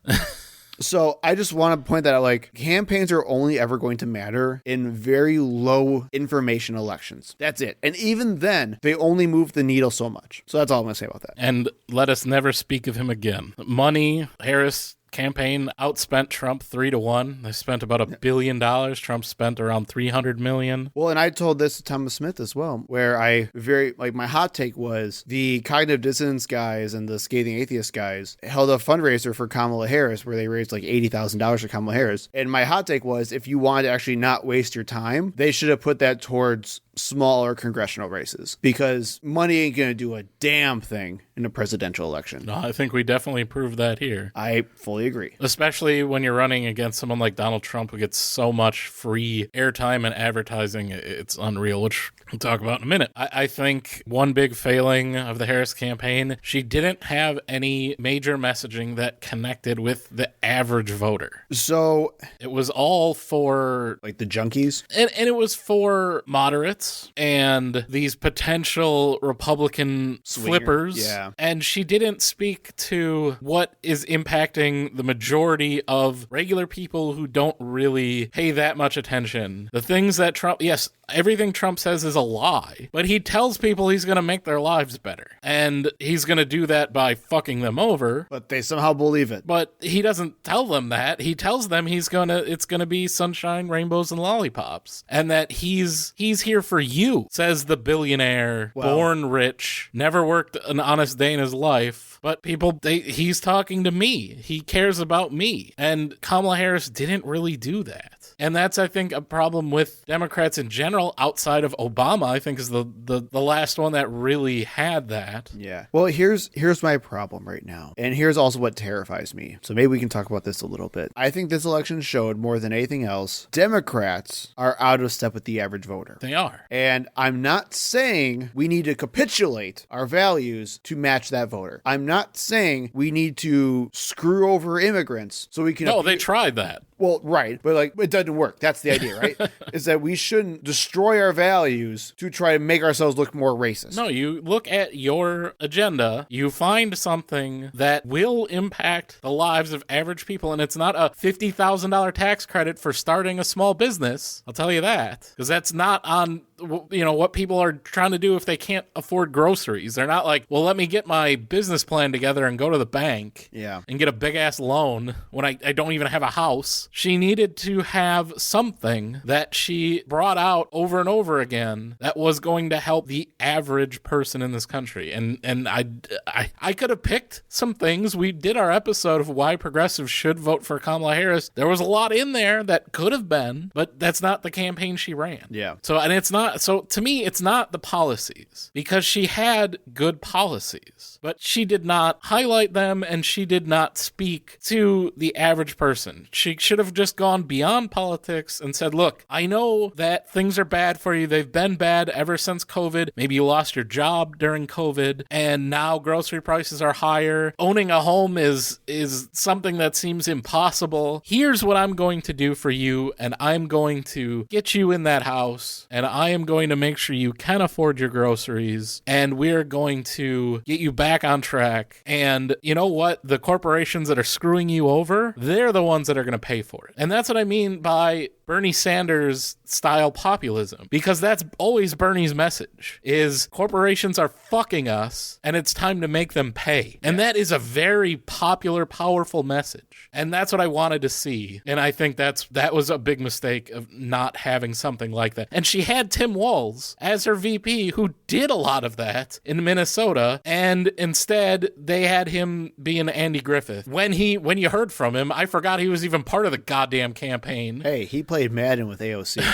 So I just want to point that out, like, campaigns are only ever going to matter in very low information elections. That's it. And even then, they only move the needle so much. So that's all I'm going to say about that. And let us never speak of him again. Money, Harris campaign outspent Trump 3-1. They spent about $1 billion. Trump spent around $300 million. Well, and I told this to Thomas Smith as well, where my hot take was the cognitive dissonance guys and the scathing atheist guys held a fundraiser for Kamala Harris where they raised like $80,000 for Kamala Harris. And my hot take was, if you wanted to actually not waste your time, they should have put that towards smaller congressional races, because money ain't going to do a damn thing in a presidential election. No, I think we definitely proved that here. I fully agree. Especially when you're running against someone like Donald Trump, who gets so much free airtime and advertising. It's unreal, which we'll talk about in a minute. I think one big failing of the Harris campaign, she didn't have any major messaging that connected with the average voter. So it was all for like the junkies, and it was for moderates and these potential Republican flippers. Yeah. And she didn't speak to what is impacting the majority of regular people who don't really pay that much attention. The things that Trump, yes, everything Trump says is a lie, but he tells people he's going to make their lives better. And he's going to do that by fucking them over. But they somehow believe it. But he doesn't tell them that. He tells them it's gonna be sunshine, rainbows, and lollipops. And that he's here for you, says the billionaire, born rich, never worked an honest day in his life. But he's talking to me. He cares about me. And Kamala Harris didn't really do that. And that's, I think, a problem with Democrats in general, outside of Obama, I think is the last one that really had that. Yeah. Well, here's my problem right now. And here's also what terrifies me. So maybe we can talk about this a little bit. I think this election showed more than anything else, Democrats are out of step with the average voter. They are. And I'm not saying we need to capitulate our values to match that voter. I'm not saying we need to screw over immigrants so we can... No, they tried that. Well, right. But like, it doesn't work. That's the idea, right? Is that we shouldn't destroy our values to try to make ourselves look more racist. No, you look at your agenda, you find something that will impact the lives of average people, and it's not a $50,000 tax credit for starting a small business. I'll tell you that. Because that's not on, what people are trying to do if they can't afford groceries. They're not like, well, let me get my business plan together and go to the bank and get a big-ass loan when I don't even have a house. She needed to have something that she brought out over and over again that was going to help the average person in this country. And I could have picked some things. We did our episode of why progressives should vote for Kamala Harris. There was a lot in there that could have been, but that's not the campaign she ran. Yeah. So to me, it's not the policies, because she had good policies, but she did not highlight them and she did not speak to the average person. She should have just gone beyond politics and said, look, I know that things are bad for you. They've been bad ever since COVID. Maybe you lost your job during COVID and now grocery prices are higher. Owning a home is something that seems impossible. Here's what I'm going to do for you, and I'm going to get you in that house, and I am going to make sure you can afford your groceries, and we're going to get you back on track. And you know what? The corporations that are screwing you over, they're the ones that are going to pay for it. And that's what I mean by Bernie Sanders style populism, because that's always Bernie's message, is corporations are fucking us and it's time to make them pay. And that is a very popular, powerful message. And that's what I wanted to see. And I think that was a big mistake of not having something like that. And she had Tim Walz as her VP, who did a lot of that in Minnesota. And instead they had him being Andy Griffith. When you heard from him, I forgot he was even part of the goddamn campaign. Hey, he played Madden with AOC.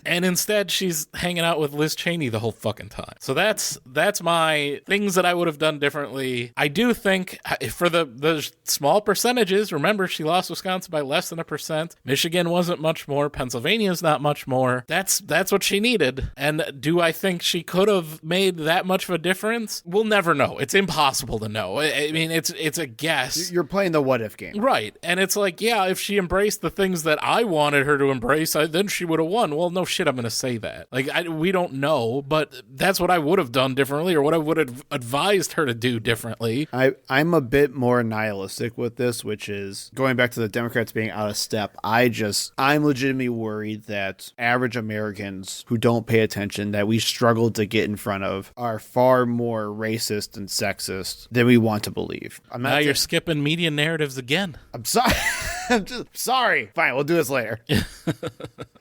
And instead she's hanging out with Liz Cheney the whole fucking time. So that's my things that I would have done differently. I do think for the small percentages, remember she lost Wisconsin by less than 1%. Michigan wasn't much more. Pennsylvania's not much more. That's what she needed. And do I think she could have made that much of a difference? We'll never know. It's impossible to know. I mean, it's a guess. You're playing the what if game. Right. And it's like, yeah, if she embraced the things that I wanted her to embrace, then she would have won. Well, no shit, I'm going to say that. Like, we don't know, but that's what I would have done differently, or what I would have advised her to do differently. I'm a bit more nihilistic with this, which is going back to the Democrats being out of step. I'm legitimately worried that average Americans who don't pay attention, that we struggle to get in front of, are far more racist and sexist than we want to believe. Now you're skipping media narratives again. I'm sorry. I'm just sorry. Fine, we'll do this later.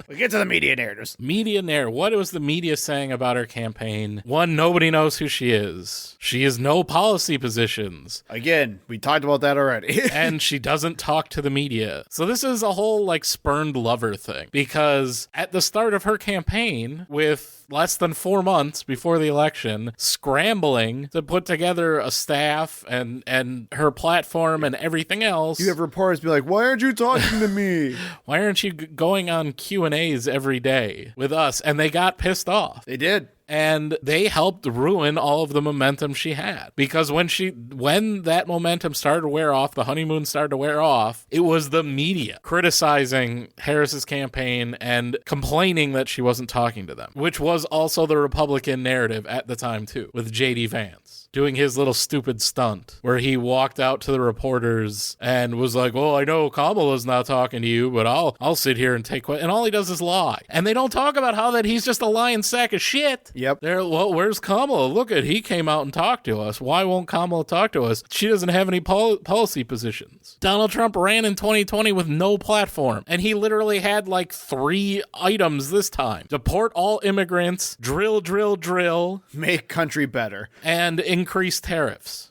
We'll get to the media narratives. Media narrative. What was the media saying about her campaign? One, nobody knows who she is. She has no policy positions. Again, we talked about that already. And she doesn't talk to the media. So this is a whole like spurned lover thing, because at the start of her campaign, with less than 4 months before the election, scrambling to put together a staff and her platform and everything else. You have reporters be like, why aren't you talking to me? Why aren't you going on Q&As every day with us? And they got pissed off. They did. and they helped ruin all of the momentum she had. Because when that momentum started to wear off, the honeymoon started to wear off, it was the media criticizing Harris's campaign and complaining that she wasn't talking to them, which was also the Republican narrative at the time too, with J.D. Vance doing his little stupid stunt where he walked out to the reporters and was like, well, I know Kamala's not talking to you, but I'll sit here and take and all he does is lie. And they don't talk about how that he's just a lying sack of shit. Yep. Well, where's Kamala? Look at, he came out and talked to us. Why won't Kamala talk to us? She doesn't have any policy positions. Donald Trump ran in 2020 with no platform, and he literally had like 3 items this time. Deport all immigrants, drill, Make country better. and increase tariffs.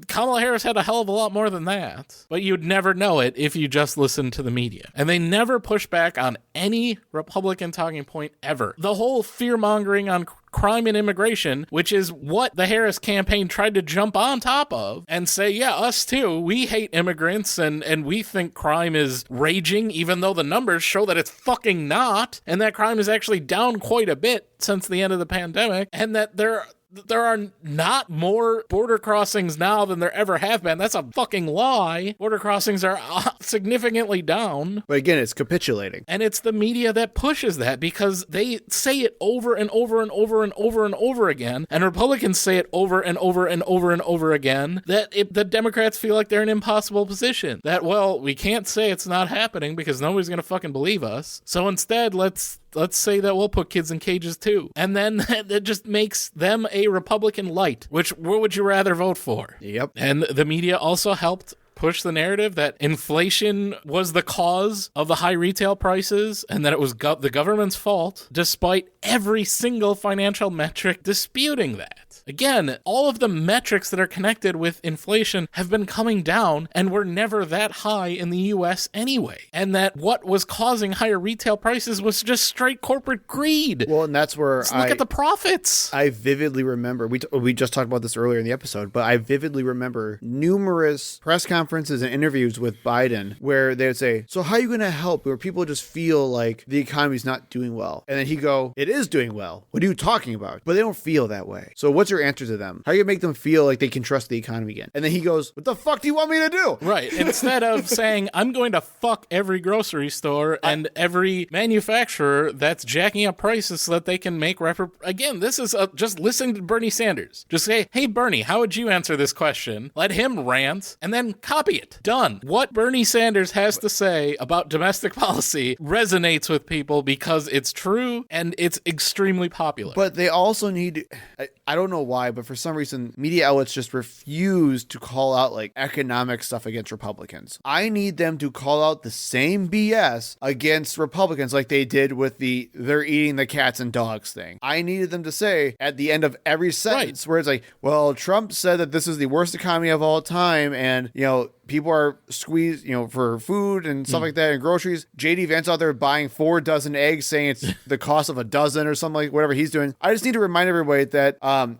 Kamala Harris had a hell of a lot more than that, but you'd never know it if you just listened to the media. And they never push back on any Republican talking point ever. The whole fear-mongering on crime and immigration, which is what the Harris campaign tried to jump on top of and say, yeah, us too, we hate immigrants and we think crime is raging, even though the numbers show that it's fucking not, and that crime is actually down quite a bit since the end of the pandemic, and that there are not more border crossings now than there ever have been. That's a fucking lie. Border crossings are significantly down. But again, it's capitulating. And it's the media that pushes that because they say it over and over and over and over and over again. And Republicans say it over and over and over and over again that the Democrats feel like they're in an impossible position. That, well, we can't say it's not happening because nobody's going to fucking believe us. So instead, let's say that we'll put kids in cages too. And then that just makes them a Republican light. What would you rather vote for? Yep. And the media also helped push the narrative that inflation was the cause of the high retail prices and that it was the government's fault, despite every single financial metric disputing that. Again, all of the metrics that are connected with inflation have been coming down and were never that high in the U.S. anyway. And that what was causing higher retail prices was just straight corporate greed. Well, and that's where look at the profits. I vividly remember, we just talked about this earlier in the episode, but I vividly remember numerous press conferences and interviews with Biden where they would say, so how are you going to help? Where people just feel like the economy's not doing well. And then he'd go, it is doing well. What are you talking about? But they don't feel that way. So what's your answer to them? How are you going to make them feel like they can trust the economy again? And then he goes, what the fuck do you want me to do? Right. Instead of saying, I'm going to fuck every grocery store and every manufacturer that's jacking up prices so that they can make again, this is just listen to Bernie Sanders. Just say, hey, Bernie, how would you answer this question? Let him rant and then copy it. Done. What Bernie Sanders has to say about domestic policy resonates with people because it's true and it's extremely popular. But they also need, I don't know why, but for some reason, media outlets just refuse to call out like economic stuff against Republicans. I need them to call out the same BS against Republicans like they did with the they're eating the cats and dogs thing. I needed them to say at the end of every sentence where it's like, well, Trump said that this is the worst economy of all time and, people are squeezed, for food and stuff like that and groceries. JD Vance out there buying 4 dozen eggs saying it's the cost of a dozen or something like whatever he's doing. I just need to remind everybody that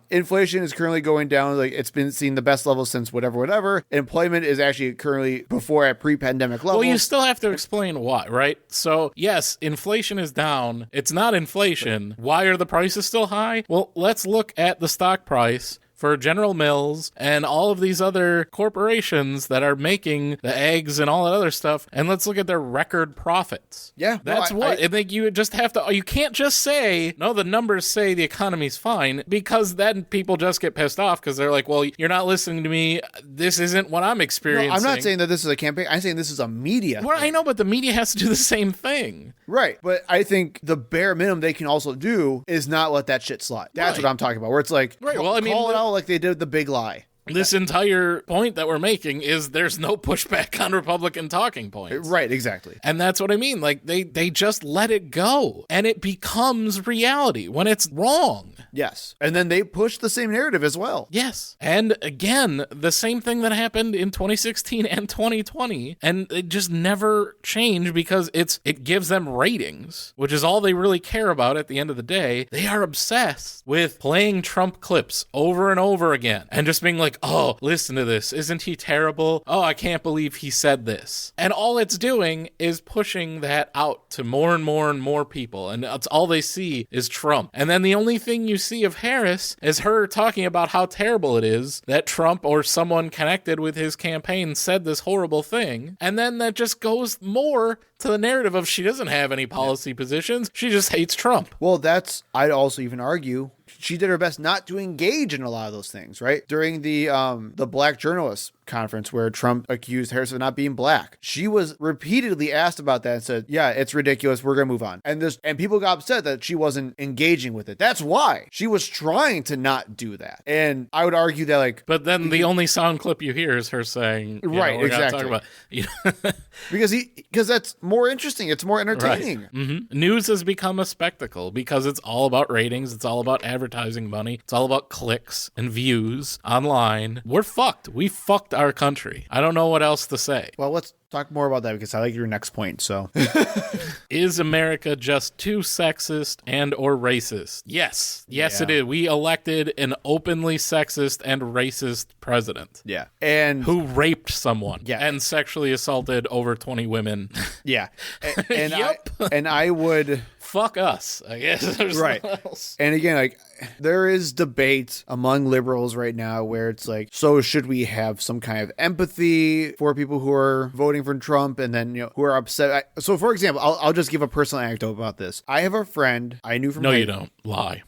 inflation is currently going down. Like it's been seeing the best level since whatever. Employment is actually currently before at pre-pandemic levels. Well, you still have to explain why, right? So yes, inflation is down. It's not inflation. Why are the prices still high? Well, let's look at the stock price for General Mills and all of these other corporations that are making the eggs and all that other stuff, and let's look at their record profits. Yeah. That's I think you just have to, you can't just say, no, the numbers say the economy's fine, because then people just get pissed off because they're like, well, you're not listening to me. This isn't what I'm experiencing. No, I'm not saying that this is a campaign. I'm saying this is a media Well, thing. I know, but the media has to do the same thing. Right. But I think the bare minimum they can also do is not let that shit slide. That's what I'm talking about, where it's like, right. Well, I mean, call it out like they did the big lie. This entire point that we're making is there's no pushback on Republican talking points. Right, exactly. And that's what I mean. Like they just let it go and it becomes reality when it's wrong. Yes. And then they push the same narrative as well. Yes. And again, the same thing that happened in 2016 and 2020. And it just never changed because it gives them ratings, which is all they really care about at the end of the day. They are obsessed with playing Trump clips over and over again and just being like, oh, listen to this. Isn't he terrible? Oh, I can't believe he said this. And all it's doing is pushing that out to more and more and more people. And that's all they see is Trump. And then the only thing you see of Harris as her talking about how terrible it is that Trump or someone connected with his campaign said this horrible thing. And then that just goes more to the narrative of she doesn't have any policy positions. She just hates Trump. Well, I'd also even argue she did her best not to engage in a lot of those things, right? During the Black Journalists Conference where Trump accused Harris of not being black, she was repeatedly asked about that and said, yeah, it's ridiculous, we're gonna move on. And people got upset that she wasn't engaging with it. That's why she was trying to not do that. And I would argue that, like, but then the only sound clip you hear is her saying, right, we're exactly. Talk about, because that's more interesting, it's more entertaining. Right. Mm-hmm. News has become a spectacle because it's all about ratings, it's all about advertising money, it's all about clicks and views online. We're fucked. We fucked our country. I don't know what else to say. Well, let's talk more about that because I like your next point. So is America just too sexist and or racist? Yes. Yes, Yeah. it is. We elected an openly sexist and racist president. yeah. And Who raped someone Yeah. and sexually assaulted over 20 women. yeah. And Yep. I would Fuck us, I guess. There's right. nothing else. And again, like, there is debate among liberals right now where it's like, so should we have some kind of empathy for people who are voting for Trump and then, who are upset? So, for example, I'll just give a personal anecdote about this. I have a friend I knew from No, you don't. Lie.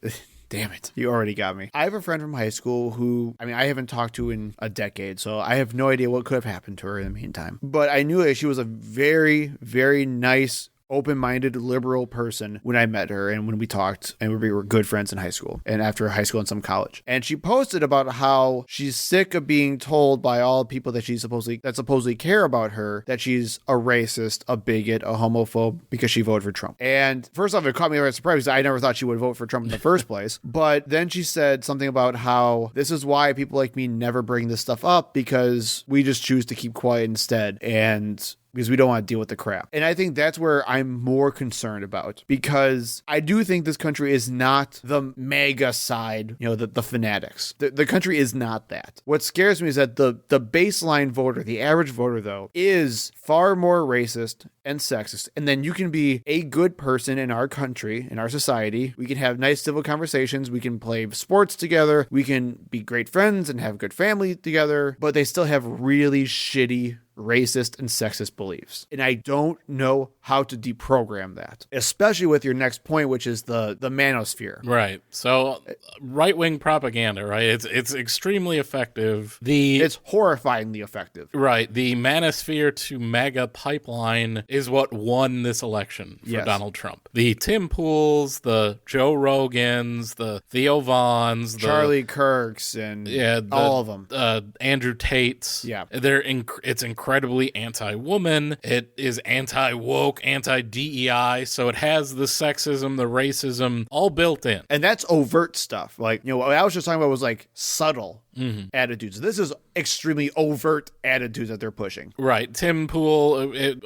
Damn it. You already got me. I have a friend from high school who, I haven't talked to in a decade, so I have no idea what could have happened to her in the meantime. But I knew that she was a very, very nice, open-minded liberal person when I met her and when we talked, and we were good friends in high school and after high school and some college. And she posted about how she's sick of being told by all people that supposedly care about her that she's a racist, a bigot, a homophobe because she voted for Trump. And first off, it caught me by surprise because I never thought she would vote for Trump in the first place. But then she said something about how this is why people like me never bring this stuff up, because we just choose to keep quiet instead. And because we don't want to deal with the crap. And I think that's where I'm more concerned about, because I do think this country is not the MAGA side, the fanatics. The country is not that. What scares me is that the baseline voter, the average voter, though, is far more racist and sexist. And then you can be a good person in our country, in our society. We can have nice civil conversations. We can play sports together. We can be great friends and have good family together. But they still have really shitty racist and sexist beliefs. And I don't know how to deprogram that, especially with your next point, which is the manosphere. Right. So right-wing propaganda, right? It's extremely effective. It's horrifyingly effective. Right. The manosphere to MAGA pipeline is what won this election for Donald Trump. The Tim Pools, the Joe Rogans, the Theo Vaughns, Charlie Kirks, and all of them. Andrew Tate's. Yeah. It's incredibly anti-woman. It is anti-woke, anti-DEI. So it has the sexism, the racism all built in. And that's overt stuff. Like, what I was just talking about was like subtle attitudes. This is extremely overt attitudes that they're pushing. Right. Tim Pool, in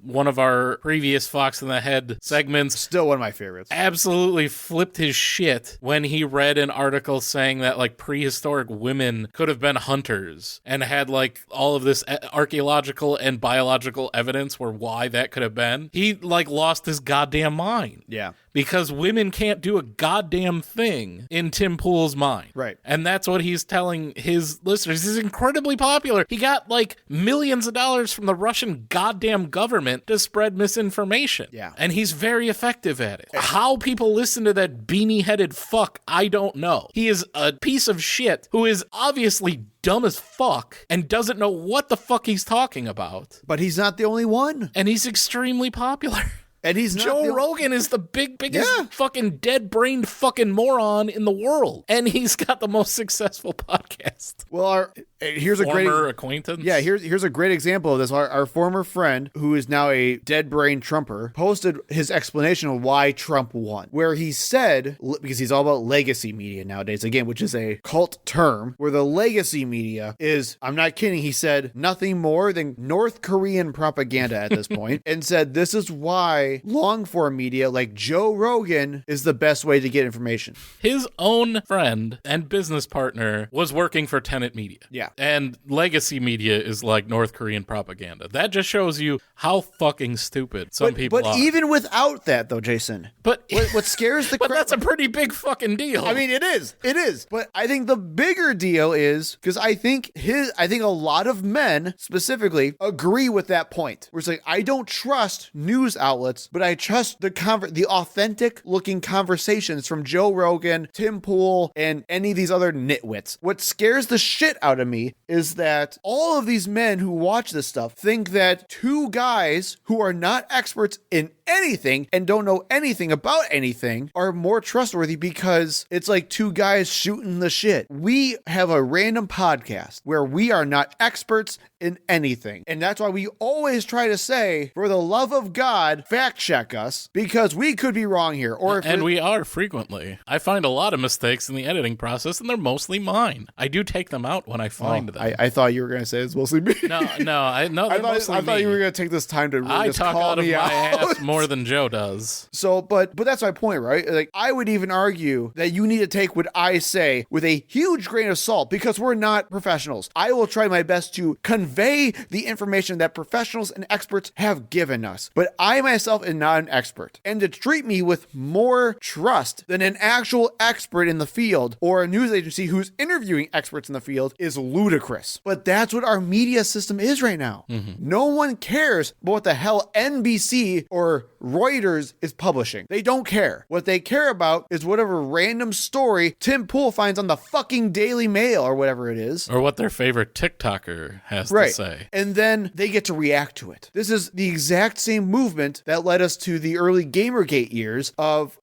one of our previous Fox in the Head segments, still one of my favorites, absolutely flipped his shit when he read an article saying that like prehistoric women could have been hunters and had like all of this archaeological and biological evidence for why that could have been. He like lost his goddamn mind. Yeah. Because women can't do a goddamn thing in Tim Pool's mind. Right. And that's what he's telling his listeners. He's incredibly popular. He got like millions of dollars from the Russian goddamn government to spread misinformation. Yeah. And he's very effective at it. How people listen to that beanie-headed fuck, I don't know. He is a piece of shit who is obviously dumb as fuck and doesn't know what the fuck he's talking about. But he's not the only one. And he's extremely popular. And he's not Joe Rogan is the biggest fucking dead-brained fucking moron in the world. And he's got the most successful podcast. Well, here's a former acquaintance. Yeah, here's a great example of this. Our former friend, who is now a dead-brained Trumper, posted his explanation of why Trump won, where he said, because he's all about legacy media nowadays, again, which is a cult term, where the legacy media is, I'm not kidding, he said, nothing more than North Korean propaganda at this point, and said this is why long-form media like Joe Rogan is the best way to get information. His own friend and business partner was working for Tenet Media. Yeah. And legacy media is like North Korean propaganda. That just shows you how fucking stupid some people but are. even without that, though, Jason, But what scares the but crap... that's a pretty big fucking deal. I mean, it is. It is. But I think the bigger deal is because I think a lot of men specifically agree with that point. Where it's like, I don't trust news outlets, but I trust the authentic looking conversations from Joe Rogan, Tim Pool, and any of these other nitwits. What scares the shit out of me is that all of these men who watch this stuff think that two guys who are not experts in anything and don't know anything about anything are more trustworthy because it's like two guys shooting the shit. We have a random podcast where we are not experts in anything. And that's why we always try to say, for the love of God, fact check us because we could be wrong here. And we are frequently. I find a lot of mistakes in the editing process, and they're mostly mine. I do take them out when I find them. I thought you were going to say it's mostly me. No, I thought you were going to take this time to really I just talk call out of me my out. ass more than Joe does. So, but that's my point, right? Like, I would even argue that you need to take what I say with a huge grain of salt because we're not professionals. I will try my best to convey the information that professionals and experts have given us. But I myself am not an expert. And to treat me with more trust than an actual expert in the field or a news agency who's interviewing experts in the field is ludicrous. But that's what our media system is right now. No one cares about what the hell NBC or Reuters is publishing. They don't care. What they care about is whatever random story Tim Pool finds on the fucking Daily Mail or whatever it is. Or what their favorite TikToker has to say. And then they get to react to it. This is the exact same movement that led us to the early Gamergate years of,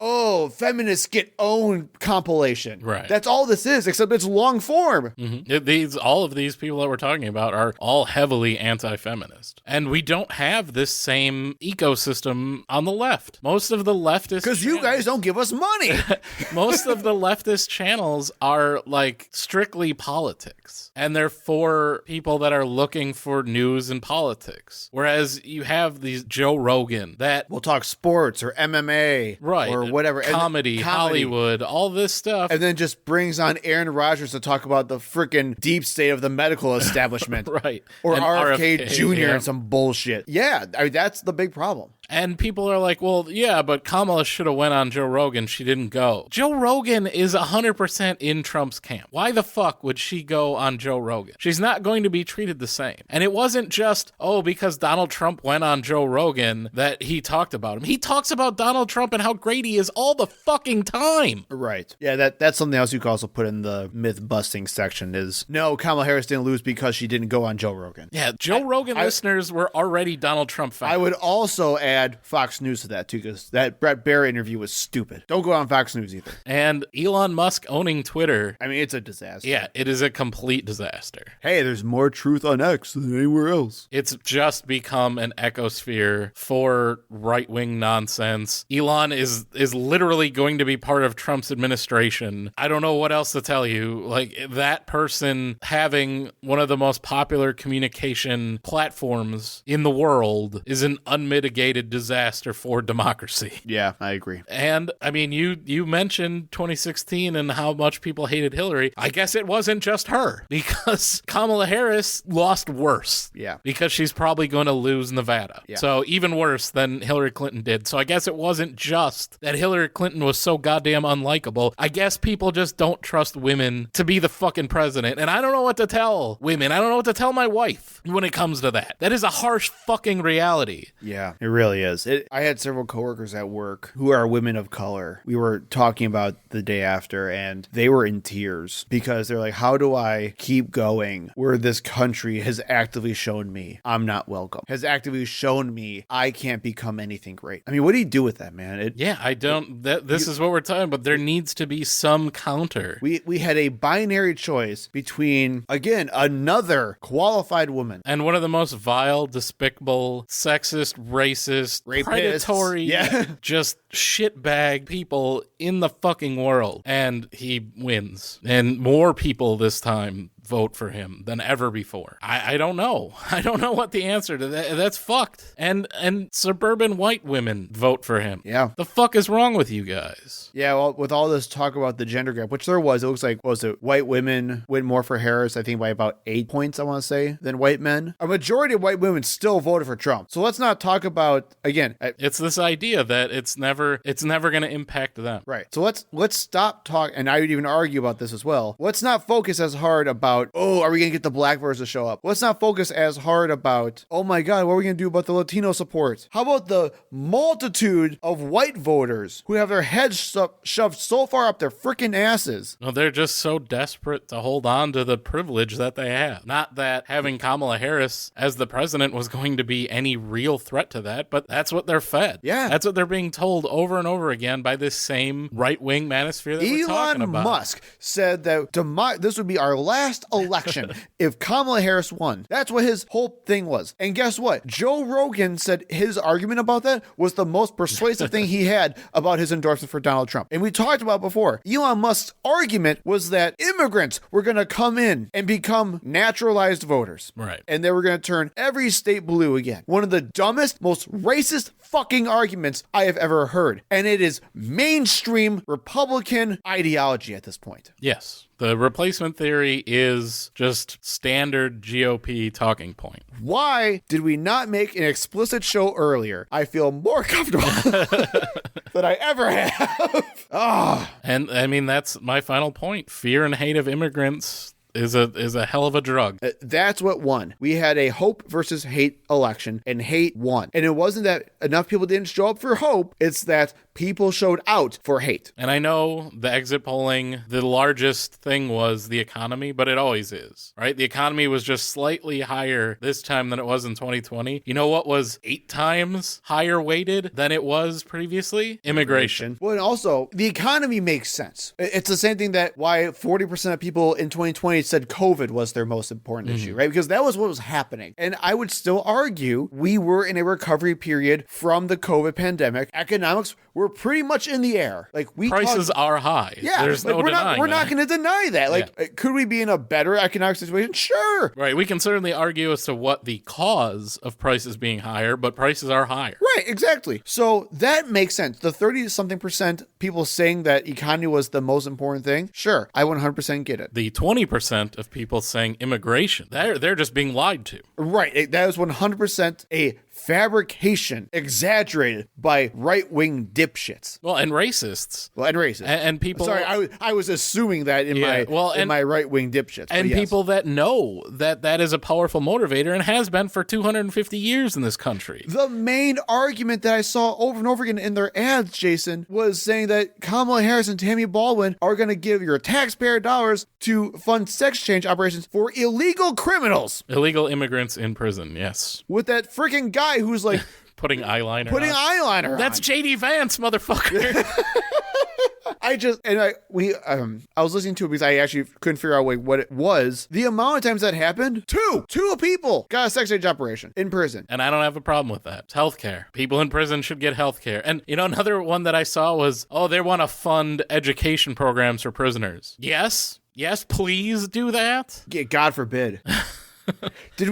feminists get owned compilation. Right. That's all this is, except it's long form. All of these people that we're talking about are all heavily anti-feminist. And we don't have this same ecosystem on the left. Most of the leftist... Because you guys don't give us money. Most of the leftist channels are like strictly politics. And they're for people that are looking for news and politics. Whereas you have these Joe Rogan that... We'll talk sports or MMA. Right. Or whatever. Comedy, Hollywood, all this stuff. And then just brings on Aaron Rodgers to talk about the freaking deep state of the medical establishment. Right. Or And RFK Jr. yeah. and some bullshit. Yeah, I mean, that's the big problem. And people are like, well, yeah, but Kamala should have went on Joe Rogan. She didn't go. Joe Rogan is 100% in Trump's camp. Why the fuck would she go on Joe Rogan? She's not going to be treated the same. And it wasn't just, because Donald Trump went on Joe Rogan that he talked about him. He talks about Donald Trump and how great he is all the fucking time. Right. Yeah, that's something else you could also put in the myth-busting section is, no, Kamala Harris didn't lose because she didn't go on Joe Rogan. Yeah, Joe Rogan listeners were already Donald Trump fans. I would also add Fox News to that, too, because that Brett Baer interview was stupid. Don't go on Fox News either. And Elon Musk owning Twitter. I mean, it's a disaster. Yeah, it is a complete disaster. Hey, there's more truth on X than anywhere else. It's just become an ecosphere for right-wing nonsense. Elon is literally going to be part of Trump's administration. I don't know what else to tell you. Like, that person having one of the most popular communication platforms in the world is an unmitigated disaster for democracy. Yeah, I agree. And, I mean, you mentioned 2016 and how much people hated Hillary. I guess it wasn't just her, because Kamala Harris lost worse. Yeah. Because she's probably going to lose Nevada. Yeah. So even worse than Hillary Clinton did. So I guess it wasn't just that Hillary Clinton was so goddamn unlikable. I guess people just don't trust women to be the fucking president. And I don't know what to tell women. I don't know what to tell my wife when it comes to that. That is a harsh fucking reality. Yeah, it really is. I had several coworkers at work who are women of color. We were talking about the day after, and they were in tears because they're like, how do I keep going where this country has actively shown me I'm not welcome, has actively shown me I can't become anything great? I mean, what do you do with that, man? This is what we're talking about. There needs to be some counter. We had a binary choice between, again, another qualified woman. And one of the most vile, despicable, sexist, racist, Rapists. predatory, Yeah. just shitbag people in the fucking world. And he wins. And more people this time vote for him than ever before? I don't know. I don't know what the answer to that. That's fucked. And suburban white women vote for him. Yeah. The fuck is wrong with you guys? Yeah, well, with all this talk about the gender gap, which there was, it looks like, what was it, white women win more for Harris, I think by about 8 points, I want to say, than white men. A majority of white women still voted for Trump. So let's not talk about, again, It's this idea that it's never going to impact them. right. So let's stop talking, and I would even argue about this as well. Let's not focus as hard about, oh, are we going to get the black voters to show up? Let's not focus as hard about, oh my God, what are we going to do about the Latino support? How about the multitude of white voters who have their heads shoved so far up their freaking asses? No, they're just so desperate to hold on to the privilege that they have. Not that having Kamala Harris as the president was going to be any real threat to that, but that's what they're fed. Yeah. That's what they're being told over and over again by this same right-wing manosphere that we're talking Elon about. Musk said that this would be our last election if Kamala Harris won. That's what his whole thing was. And guess what? Joe Rogan said his argument about that was the most persuasive thing he had about his endorsement for Donald Trump. And we talked about before, Elon Musk's argument was that immigrants were going to come in and become naturalized voters. Right. And they were going to turn every state blue again. One of the dumbest, most racist fucking arguments I have ever heard. And it is mainstream Republican ideology at this point. Yes. The replacement theory is just standard GOP talking point. Why did we not make an explicit show earlier? I feel more comfortable than I ever have. And I mean, that's my final point. Fear and hate of immigrants is a hell of a drug. That's what won. We had a hope versus hate election, and hate won. And it wasn't that enough people didn't show up for hope. It's that people showed out for hate. And I know the exit polling, the largest thing was the economy, but it always is, right? The economy was just slightly higher this time than it was in 2020. You know what was 8 times higher weighted than it was previously? Immigration. Well, and also, the economy makes sense. It's the same thing that why 40% of people in 2020 said COVID was their most important issue, right? Because that was what was happening. And I would still argue we were in a recovery period from the COVID pandemic. Economics were pretty much in the air. Like Prices are high. Yeah, There's like no denying we're not going to deny that. Like, could we be in a better economic situation? Sure. Right. We can certainly argue as to what the cause of prices being higher, but prices are higher. Right, exactly. So that makes sense. The 30-something% people saying that economy was the most important thing, sure, I 100% get it. The 20% of people saying immigration, they're just being lied to. Right, that was 100% a fabrication exaggerated by right-wing dipshits. Well, and racists. Well, and racist. And people... Sorry, I was assuming that in my right-wing dipshits. And people that know that is a powerful motivator and has been for 250 years in this country. The main argument that I saw over and over again in their ads, Jason, was saying that Kamala Harris and Tammy Baldwin are going to give your taxpayer dollars to fund sex change operations for illegal criminals. Illegal immigrants in prison, yes. With that freaking guy who's like... Putting eyeliner on. That's JD Vance, motherfucker. I was listening to it because I actually couldn't figure out what it was. The amount of times that happened, two people got a sex change operation in prison. And I don't have a problem with that. It's healthcare. People in prison should get healthcare. And another one that I saw was, they want to fund education programs for prisoners. Yes, please do that. Yeah, God forbid. Did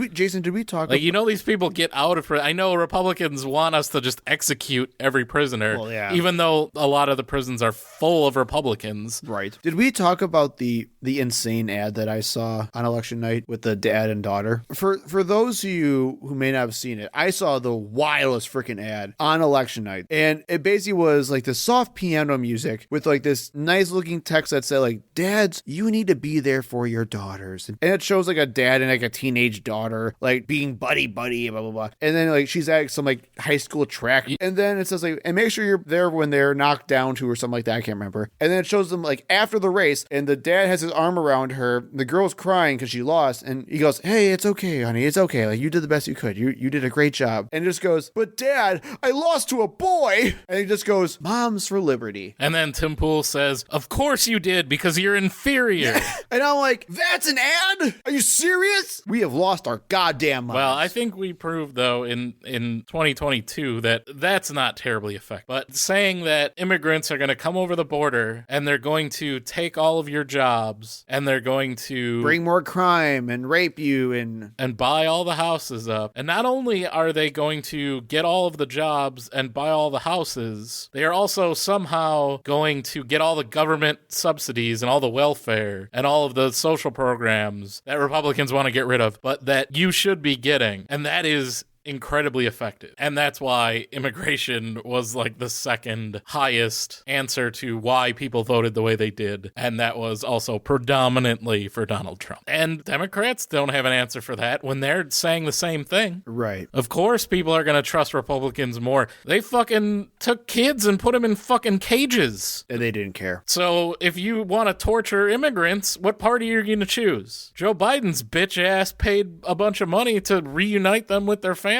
we talk like, these people get out of prison. I know Republicans want us to just execute every prisoner, well, yeah. Even though a lot of the prisons are full of Republicans. Right. Did we talk about the insane ad that I saw on election night with the dad and daughter? For those of you who may not have seen it, I saw the wildest freaking ad on election night. And it basically was like the soft piano music with like this nice looking text that said like, dads, you need to be there for your daughters. And it shows like a dad and like a teenage daughter like being buddy blah blah blah, and then like she's at some like high school track, and then it says like, and make sure you're there when they're knocked down to or something like that, I can't remember. And then it shows them like after the race, and the dad has his arm around her, the girl's crying because she lost, and he goes, hey, it's okay honey, it's okay, like you did the best you could, you did a great job. And it just goes, but dad, I lost to a boy. And he just goes, moms for liberty. And then Tim Pool says, of course you did, because you're inferior. And I'm like, that's an ad? Are you serious? we have lost our goddamn minds. Well, I think we proved, though, in 2022 that that's not terribly effective. But saying that immigrants are going to come over the border and they're going to take all of your jobs and they're going to bring more crime and rape you and buy all the houses up. And not only are they going to get all of the jobs and buy all the houses, they are also somehow going to get all the government subsidies and all the welfare and all of the social programs that Republicans want to get rid of, but that you should be getting. And that is incredibly effective. And that's why immigration was like the second highest answer to why people voted the way they did. And that was also predominantly for Donald Trump. And Democrats don't have an answer for that when they're saying the same thing. Right. Of course people are going to trust Republicans more. They fucking took kids and put them in fucking cages. And they didn't care. So if you want to torture immigrants, what party are you going to choose? Joe Biden's bitch ass paid a bunch of money to reunite them with their families.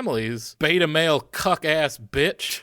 Beta male cuck ass bitch.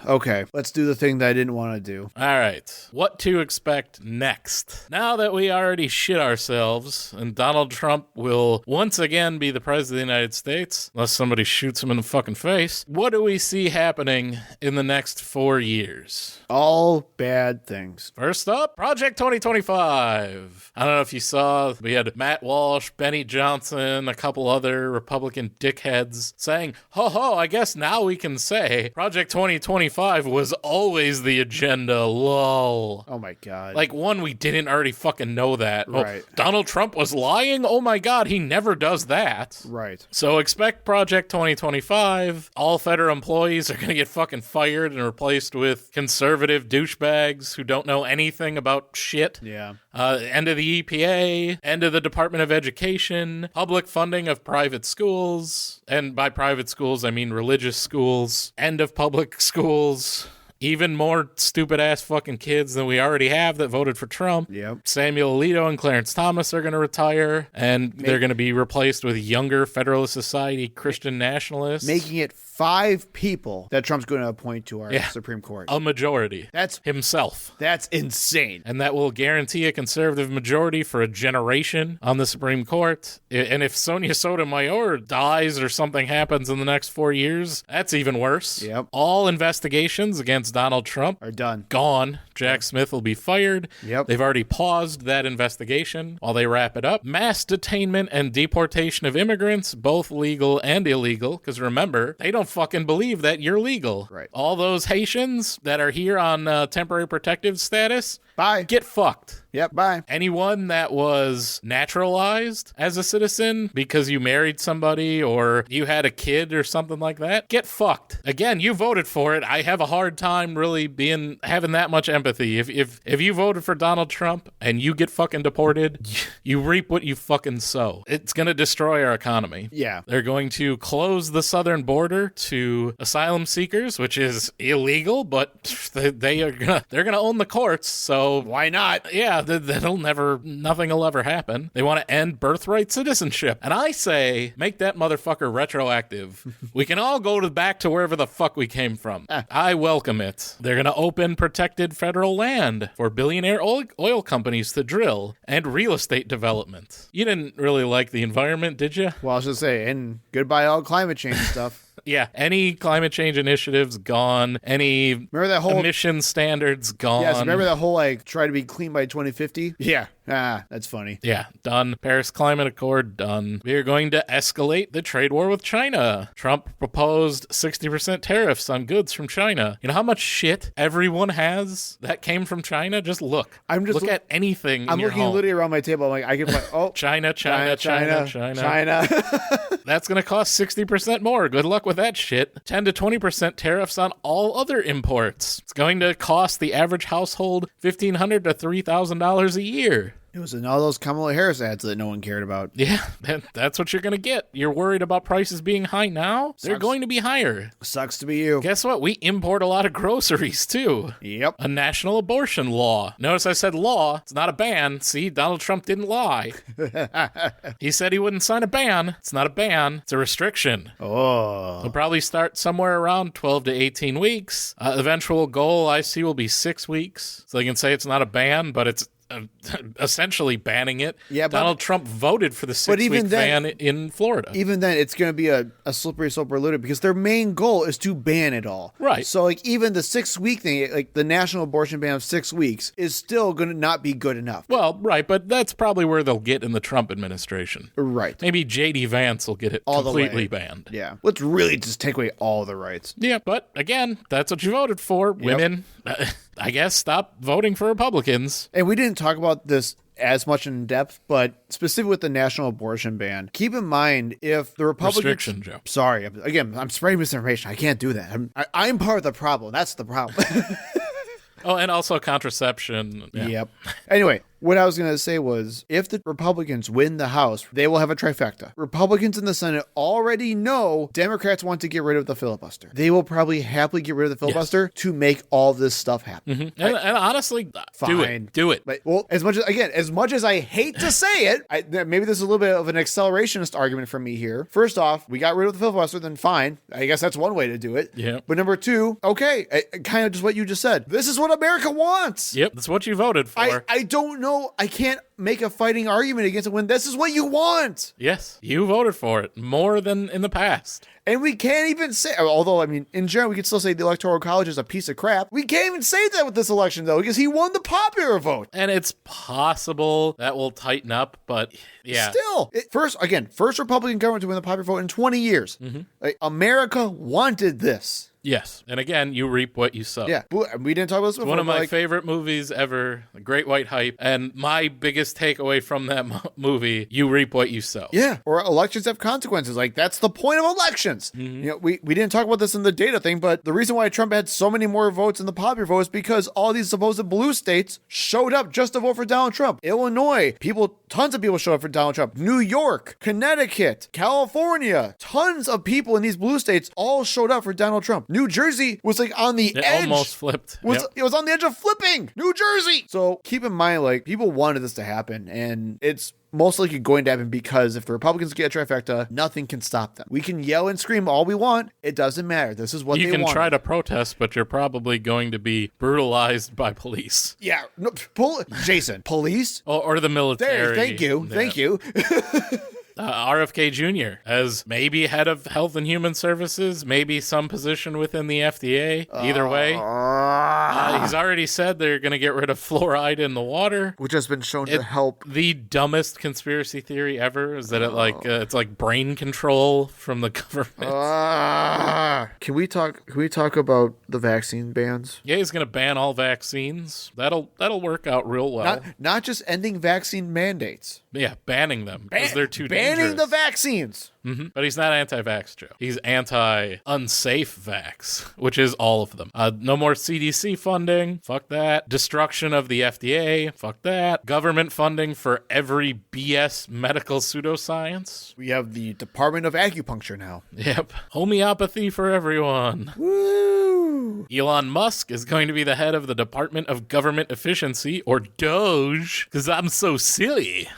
Okay, let's do the thing that I didn't want to do. All right. What to expect next? Now that we already shit ourselves and Donald Trump will once again be the president of the United States, unless somebody shoots him in the fucking face, what do we see happening in the next 4 years? All bad things. First up, Project 2025. I don't know if you saw, we had Matt Walsh, Benny Johnson, a couple other Republican dickheads saying, ho, I guess now we can say Project 2025 was always the agenda, lol. Oh my God. Like, one, we didn't already fucking know that. Right. Oh, Donald Trump was lying? Oh my God, he never does that. Right. So expect Project 2025. All federal employees are going to get fucking fired and replaced with conservative douchebags who don't know anything about shit. Yeah. End of the EPA, end of the Department of Education, public funding of private schools, and by private schools, I mean religious schools, end of public schools. Even more stupid-ass fucking kids than we already have that voted for Trump. Yep. Samuel Alito and Clarence Thomas are going to retire, and they're going to be replaced with younger Federalist Society Christian nationalists. Making it 5 people that Trump's going to appoint to our Supreme Court. A majority. That's himself. That's insane. And that will guarantee a conservative majority for a generation on the Supreme Court. And if Sonia Sotomayor dies or something happens in the next 4 years, that's even worse. Yep. All investigations against Donald Trump are done. Gone. Jack Smith will be fired. Yep. They've already paused that investigation while they wrap it up. Mass detainment and deportation of immigrants, both legal and illegal, because remember, they don't fucking believe that you're legal. Right. All those Haitians that are here on temporary protective status, Bye. get fucked. Yep, bye. Anyone that was naturalized as a citizen because you married somebody or you had a kid or something like that, get fucked. Again, you voted for it. I have a hard time really having that much empathy. If you voted for Donald Trump and you get fucking deported, you reap what you fucking sow. It's going to destroy our economy. Yeah. They're going to close the southern border to asylum seekers, which is illegal, but they're gonna own the courts, so why not? Yeah, nothing will ever happen. They want to end birthright citizenship. And I say, make that motherfucker retroactive. We can all go back to wherever the fuck we came from. I welcome it. They're going to open protected federal land for billionaire oil companies to drill and real estate development. You didn't really like the environment, did you? Well, I was just saying, and goodbye all climate change stuff. Yeah, any climate change initiatives gone. Any remember that whole emission standards gone. Yes, remember that whole try to be clean by 2050? Yeah. That's funny. Yeah, done. Paris Climate Accord, done. We are going to escalate the trade war with China. Trump proposed 60% tariffs on goods from China. You know how much shit everyone has that came from China? Just look. Look at anything in your looking home. literally around my table. I'm like, I can like, China. China. That's going to cost 60% more. Good luck with that shit. 10 to 20% tariffs on all other imports. It's going to cost the average household $1,500 to $3,000 a year. It was in all those Kamala Harris ads that no one cared about. Yeah, that's what you're going to get. You're worried about prices being high now? They're going to be higher. Sucks to be you. Guess what? We import a lot of groceries, too. Yep. A national abortion law. Notice I said law. It's not a ban. See, Donald Trump didn't lie. He said he wouldn't sign a ban. It's not a ban. It's a restriction. Oh. It'll probably start somewhere around 12 to 18 weeks. Eventual goal I see will be 6 weeks. So they can say it's not a ban, but it's essentially banning it. Yeah, but- Donald Trump voted for the 6-week even then- ban in Florida. Even then, it's going to be a slippery slope related because their main goal is to ban it all. Right. So, like, even the 6-week thing, like the national abortion ban of 6 weeks, is still going to not be good enough. Well, right, but that's probably where they'll get in the Trump administration. Right. Maybe J.D. Vance will get it All the completely way. banned. Yeah. Let's really just take away all the rights. Yeah, but again, that's what you voted for. Women, I guess, stop voting for Republicans. And we didn't talk about this as much in depth, but specifically with the national abortion ban, keep in mind if the Republicans... Restriction, Joe. Sorry, again, I'm spreading misinformation. I can't do that. I'm part of the problem. That's the problem. Oh, and also contraception. Yeah. Yep. Anyway, what I was going to say was if the Republicans win the House, they will have a trifecta. Republicans in the Senate already know Democrats want to get rid of the filibuster. They will probably happily get rid of the filibuster to make all this stuff happen. And honestly, Fine. Do it. But, well, as much as I hate to say it, maybe this is a little bit of an accelerationist argument from me here. First off, we got rid of the filibuster, then fine. I guess that's one way to do it. Yeah. But number two, okay, kind of just what you just said. This is what America wants. Yep, that's what you voted for. I don't know. I can't make a fighting argument against it when this is what you want. Yes, you voted for it more than in the past. And we can't even say, although, I mean, in general, we could still say the Electoral College is a piece of crap. We can't even say that with this election, though, because he won the popular vote. And it's possible that will tighten up, but yeah. Still, first Republican government to win the popular vote in 20 years. Like, America wanted this. Yes. And again, you reap what you sow. Yeah, we didn't talk about this before. One of my but, favorite movies ever, The Great White Hype. And my biggest takeaway from that movie, you reap what you sow. Yeah, or elections have consequences. Like, that's the point of elections. You know, we didn't talk about this in the data thing, but the reason why Trump had so many more votes in the popular vote is because all these supposed blue states showed up just to vote for Donald Trump. Illinois, tons of people showed up for Donald Trump. New York, Connecticut, California, tons of people in these blue states all showed up for Donald Trump. New Jersey was like on the It edge. almost flipped. Yep. It was on the edge of flipping. New Jersey. So keep in mind, like, people wanted this to happen, and it's most likely going to happen because if the Republicans get a trifecta, nothing can stop them. We can yell and scream all we want. It doesn't matter. This is what You they can want. try to protest, but you're probably going to be brutalized by police. Yeah. No, Jason, police? Or the military. There, thank you. Yeah. Thank you. RFK Jr. as maybe head of Health and Human Services, maybe some position within the FDA. Either way, he's already said they're going to get rid of fluoride in the water. Which has been shown to help. The dumbest conspiracy theory ever is that it's like brain control from the government. Can we talk about the vaccine bans? Yeah, he's going to ban all vaccines. That'll work out real well. Not just ending vaccine mandates. Yeah, banning them because they're too banning dangerous. the vaccines. But he's not anti-vax, Joe. He's anti-unsafe vax, which is all of them. No more CDC funding. Fuck that. Destruction of the FDA. Fuck that. Government funding for every BS medical pseudoscience. We have the Department of Acupuncture now. Yep. Homeopathy for everyone. Woo! Elon Musk is going to be the head of the Department of Government Efficiency, or DOGE, because I'm so silly.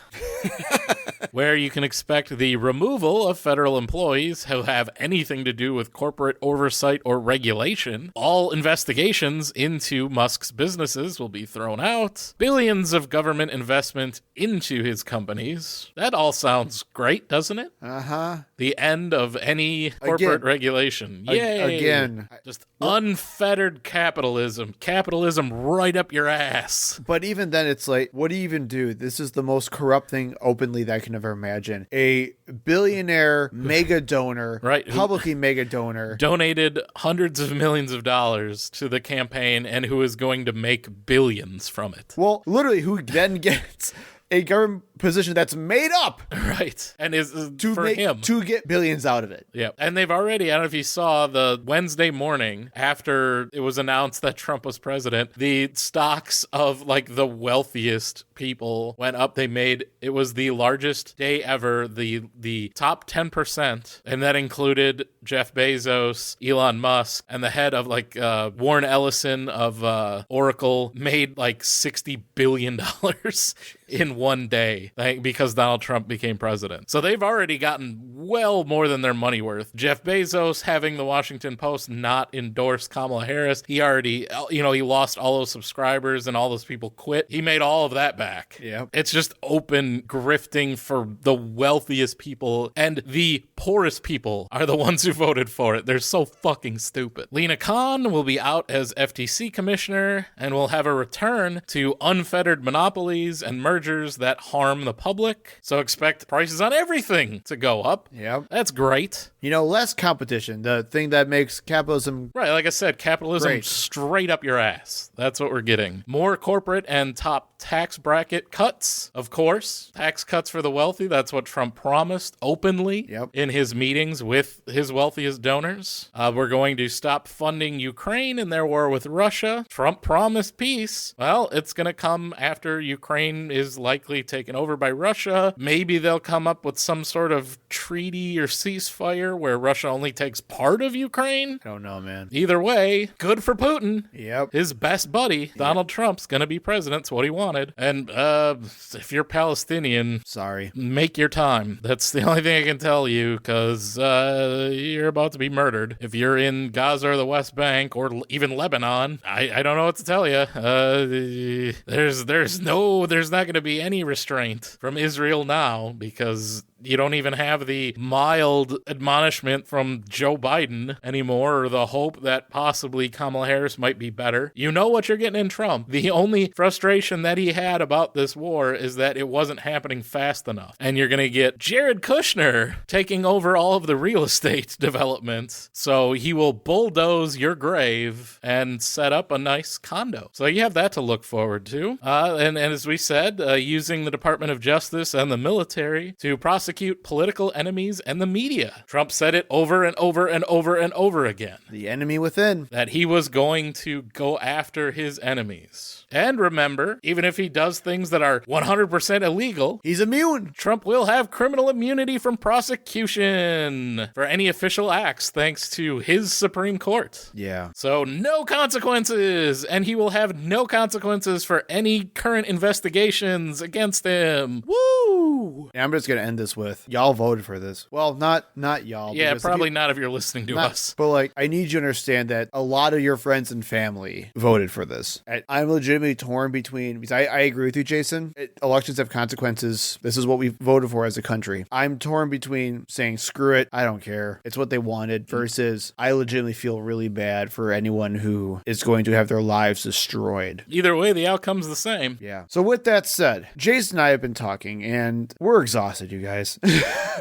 Where you can expect the removal of federal employees who have anything to do with corporate oversight or regulation. All investigations into Musk's businesses will be thrown out. Billions of government investment into his companies. That all sounds great, doesn't it? Uh-huh. The end of any corporate regulation. Yay! Again. Just unfettered capitalism. Capitalism right up your ass. But even then, it's like, what do you even do? This is the most corrupt thing openly that I can ever imagine. A billionaire mega donor, Right. publicly mega donor, Donated hundreds of millions of dollars to the campaign and who is going to make billions from it. well, literally, who then gets a government position that's made up Right. And is for make, him. to get billions out of it. Yeah. And they've already, I don't know if you saw the Wednesday morning after it was announced that Trump was president, the stocks of like the wealthiest people went up. It was the largest day ever, the top 10%, and that included Jeff Bezos, Elon Musk, and the head of Warren Ellison of Oracle made like $60 billion in one day because Donald Trump became president. So they've already gotten well more than their money worth. Jeff Bezos having the Washington Post not endorse Kamala Harris, he already, he lost all those subscribers and all those people quit. He made all of that back. Yep. It's just open grifting for the wealthiest people, and the poorest people are the ones who voted for it. They're so fucking stupid. Lena Khan will be out as FTC commissioner and will have a return to unfettered monopolies and mergers that harm the public. So expect prices on everything to go up. Yep. That's great. Less competition, the thing that makes capitalism... Right, like I said, capitalism Great. straight up your ass. That's what we're getting. More corporate and top tax bracket cuts, of course. Tax cuts for the wealthy. That's what Trump promised openly in his meetings with his wealthiest donors. We're going to stop funding Ukraine in their war with Russia. Trump promised peace. Well, it's going to come after Ukraine is likely taken over by Russia. Maybe they'll come up with some sort of treaty or ceasefire where Russia only takes part of Ukraine. I don't know, man. Either way, good for Putin. Yep. His best buddy, Donald Trump's going to be president. It's what he wanted. And if you're Palestinian, Sorry. make your time. That's the only thing I can tell you, because you're about to be murdered. If you're in Gaza or the West Bank or even Lebanon, I don't know what to tell you. There's not going to be any restraint from Israel now, because you don't even have the mild admonishment from Joe Biden anymore, or the hope that possibly Kamala Harris might be better. You know what you're getting in Trump. The only frustration that he had about this war is that it wasn't happening fast enough. And you're going to get Jared Kushner taking over all of the real estate development. So he will bulldoze your grave and set up a nice condo. So you have that to look forward to. And as we said, using the Department of Justice and the military to prosecute political enemies and the media. Trump said it over and over and over and over again. The enemy within. That he was going to go after his enemies. And remember, even if he does things that are 100% illegal, He's immune. Trump will have criminal immunity from prosecution for any official acts thanks to his Supreme Court. Yeah. So no consequences, and he will have no consequences for any current investigations against him. Woo! And I'm just going to end this with, y'all voted for this. Well, not y'all. Yeah, because probably not if you're listening to us. But I need you to understand that a lot of your friends and family voted for this. I'm legitimately torn between, because I agree with you, Jason. Elections have consequences. This is what we voted for as a country. I'm torn between saying, screw it, I don't care, it's what they wanted, versus I legitimately feel really bad for anyone who is going to have their lives destroyed. Either way, the outcome's the same. Yeah. So with that said, Jason and I have been talking, and we're exhausted, you guys.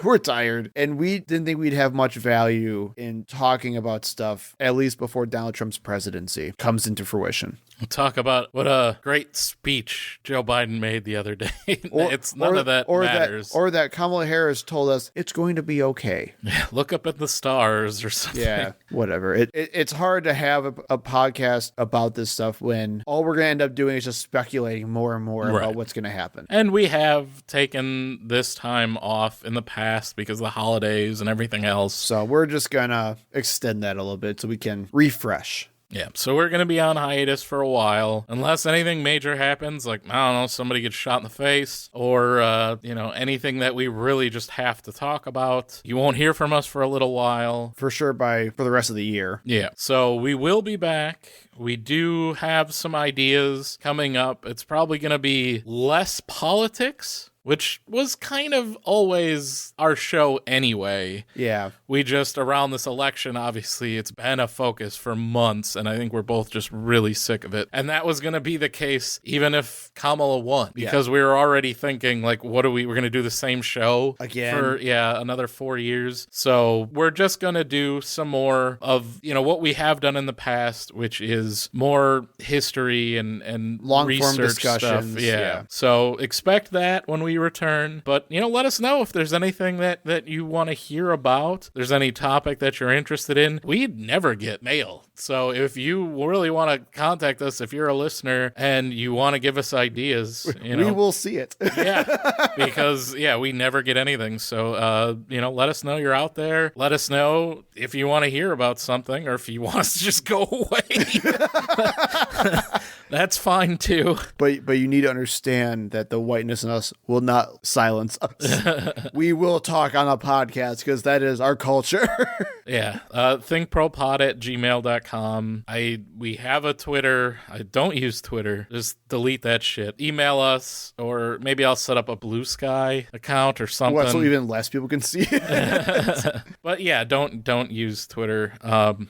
We're tired, and we didn't think we'd have much value in talking about stuff, at least before Donald Trump's presidency comes into fruition. We'll talk about what a great speech Joe Biden made the other day. It's none of that matters. Or that Kamala Harris told us it's going to be okay. Yeah, look up at the stars or something. Yeah, whatever. It's hard to have a podcast about this stuff when all we're going to end up doing is just speculating more and more about what's going to happen. And we have taken this time off in the past because of the holidays and everything else. So we're just going to extend that a little bit so we can refresh. Yeah, so we're going to be on hiatus for a while, unless anything major happens, like, I don't know, somebody gets shot in the face, or, anything that we really just have to talk about. You won't hear from us for a little while. For sure for the rest of the year. Yeah, so we will be back. We do have some ideas coming up. It's probably going to be less politics, which was kind of always our show anyway. Yeah. We just, around this election, obviously, it's been a focus for months, and I think we're both just really sick of it. And that was going to be the case even if Kamala won, because we were already thinking, we're going to do the same show again for, another 4 years. So we're just going to do some more of, what we have done in the past, which is more history and long-form research discussions. stuff. Yeah. So expect that when we return. But, let us know if there's anything that you want to hear about. There's any topic that you're interested in. We never get mail. So if you really want to contact us, if you're a listener and you want to give us ideas, we will see it. Yeah, because we never get anything. So let us know you're out there. Let us know if you want to hear about something or if you want us to just go away. That's fine too. But you need to understand that the whiteness in us will not silence us. We will talk on a podcast because that is our culture. Yeah. thinkpropod@gmail.com. We have a Twitter. I don't use Twitter. Just delete that shit. Email us, or maybe I'll set up a Blue Sky account or something. What, so even less people can see it? But yeah, don't use Twitter.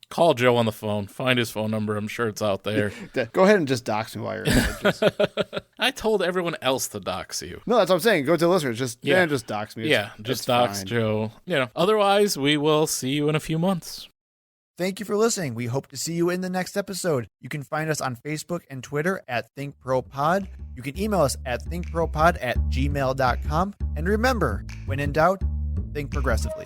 Call Joe on the phone. Find his phone number. I'm sure it's out there. Go ahead and just dox me while you're at it. I told everyone else to dox you. No, that's what I'm saying. Go to the listeners. Just dox me. Just dox Joe. Otherwise, we will see you in a few months. Thank you for listening. We hope to see you in the next episode. You can find us on Facebook and Twitter at ThinkProPod. You can email us at thinkpropod@gmail.com. And remember, when in doubt, think progressively.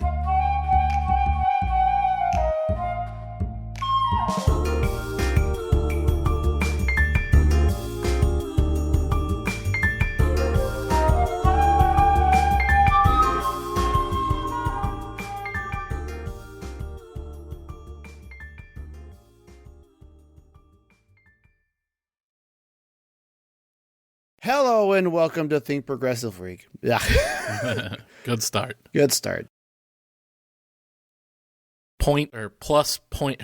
Hello and welcome to Think Progressive Freak. Yeah. Good start. Good start. Point or plus point.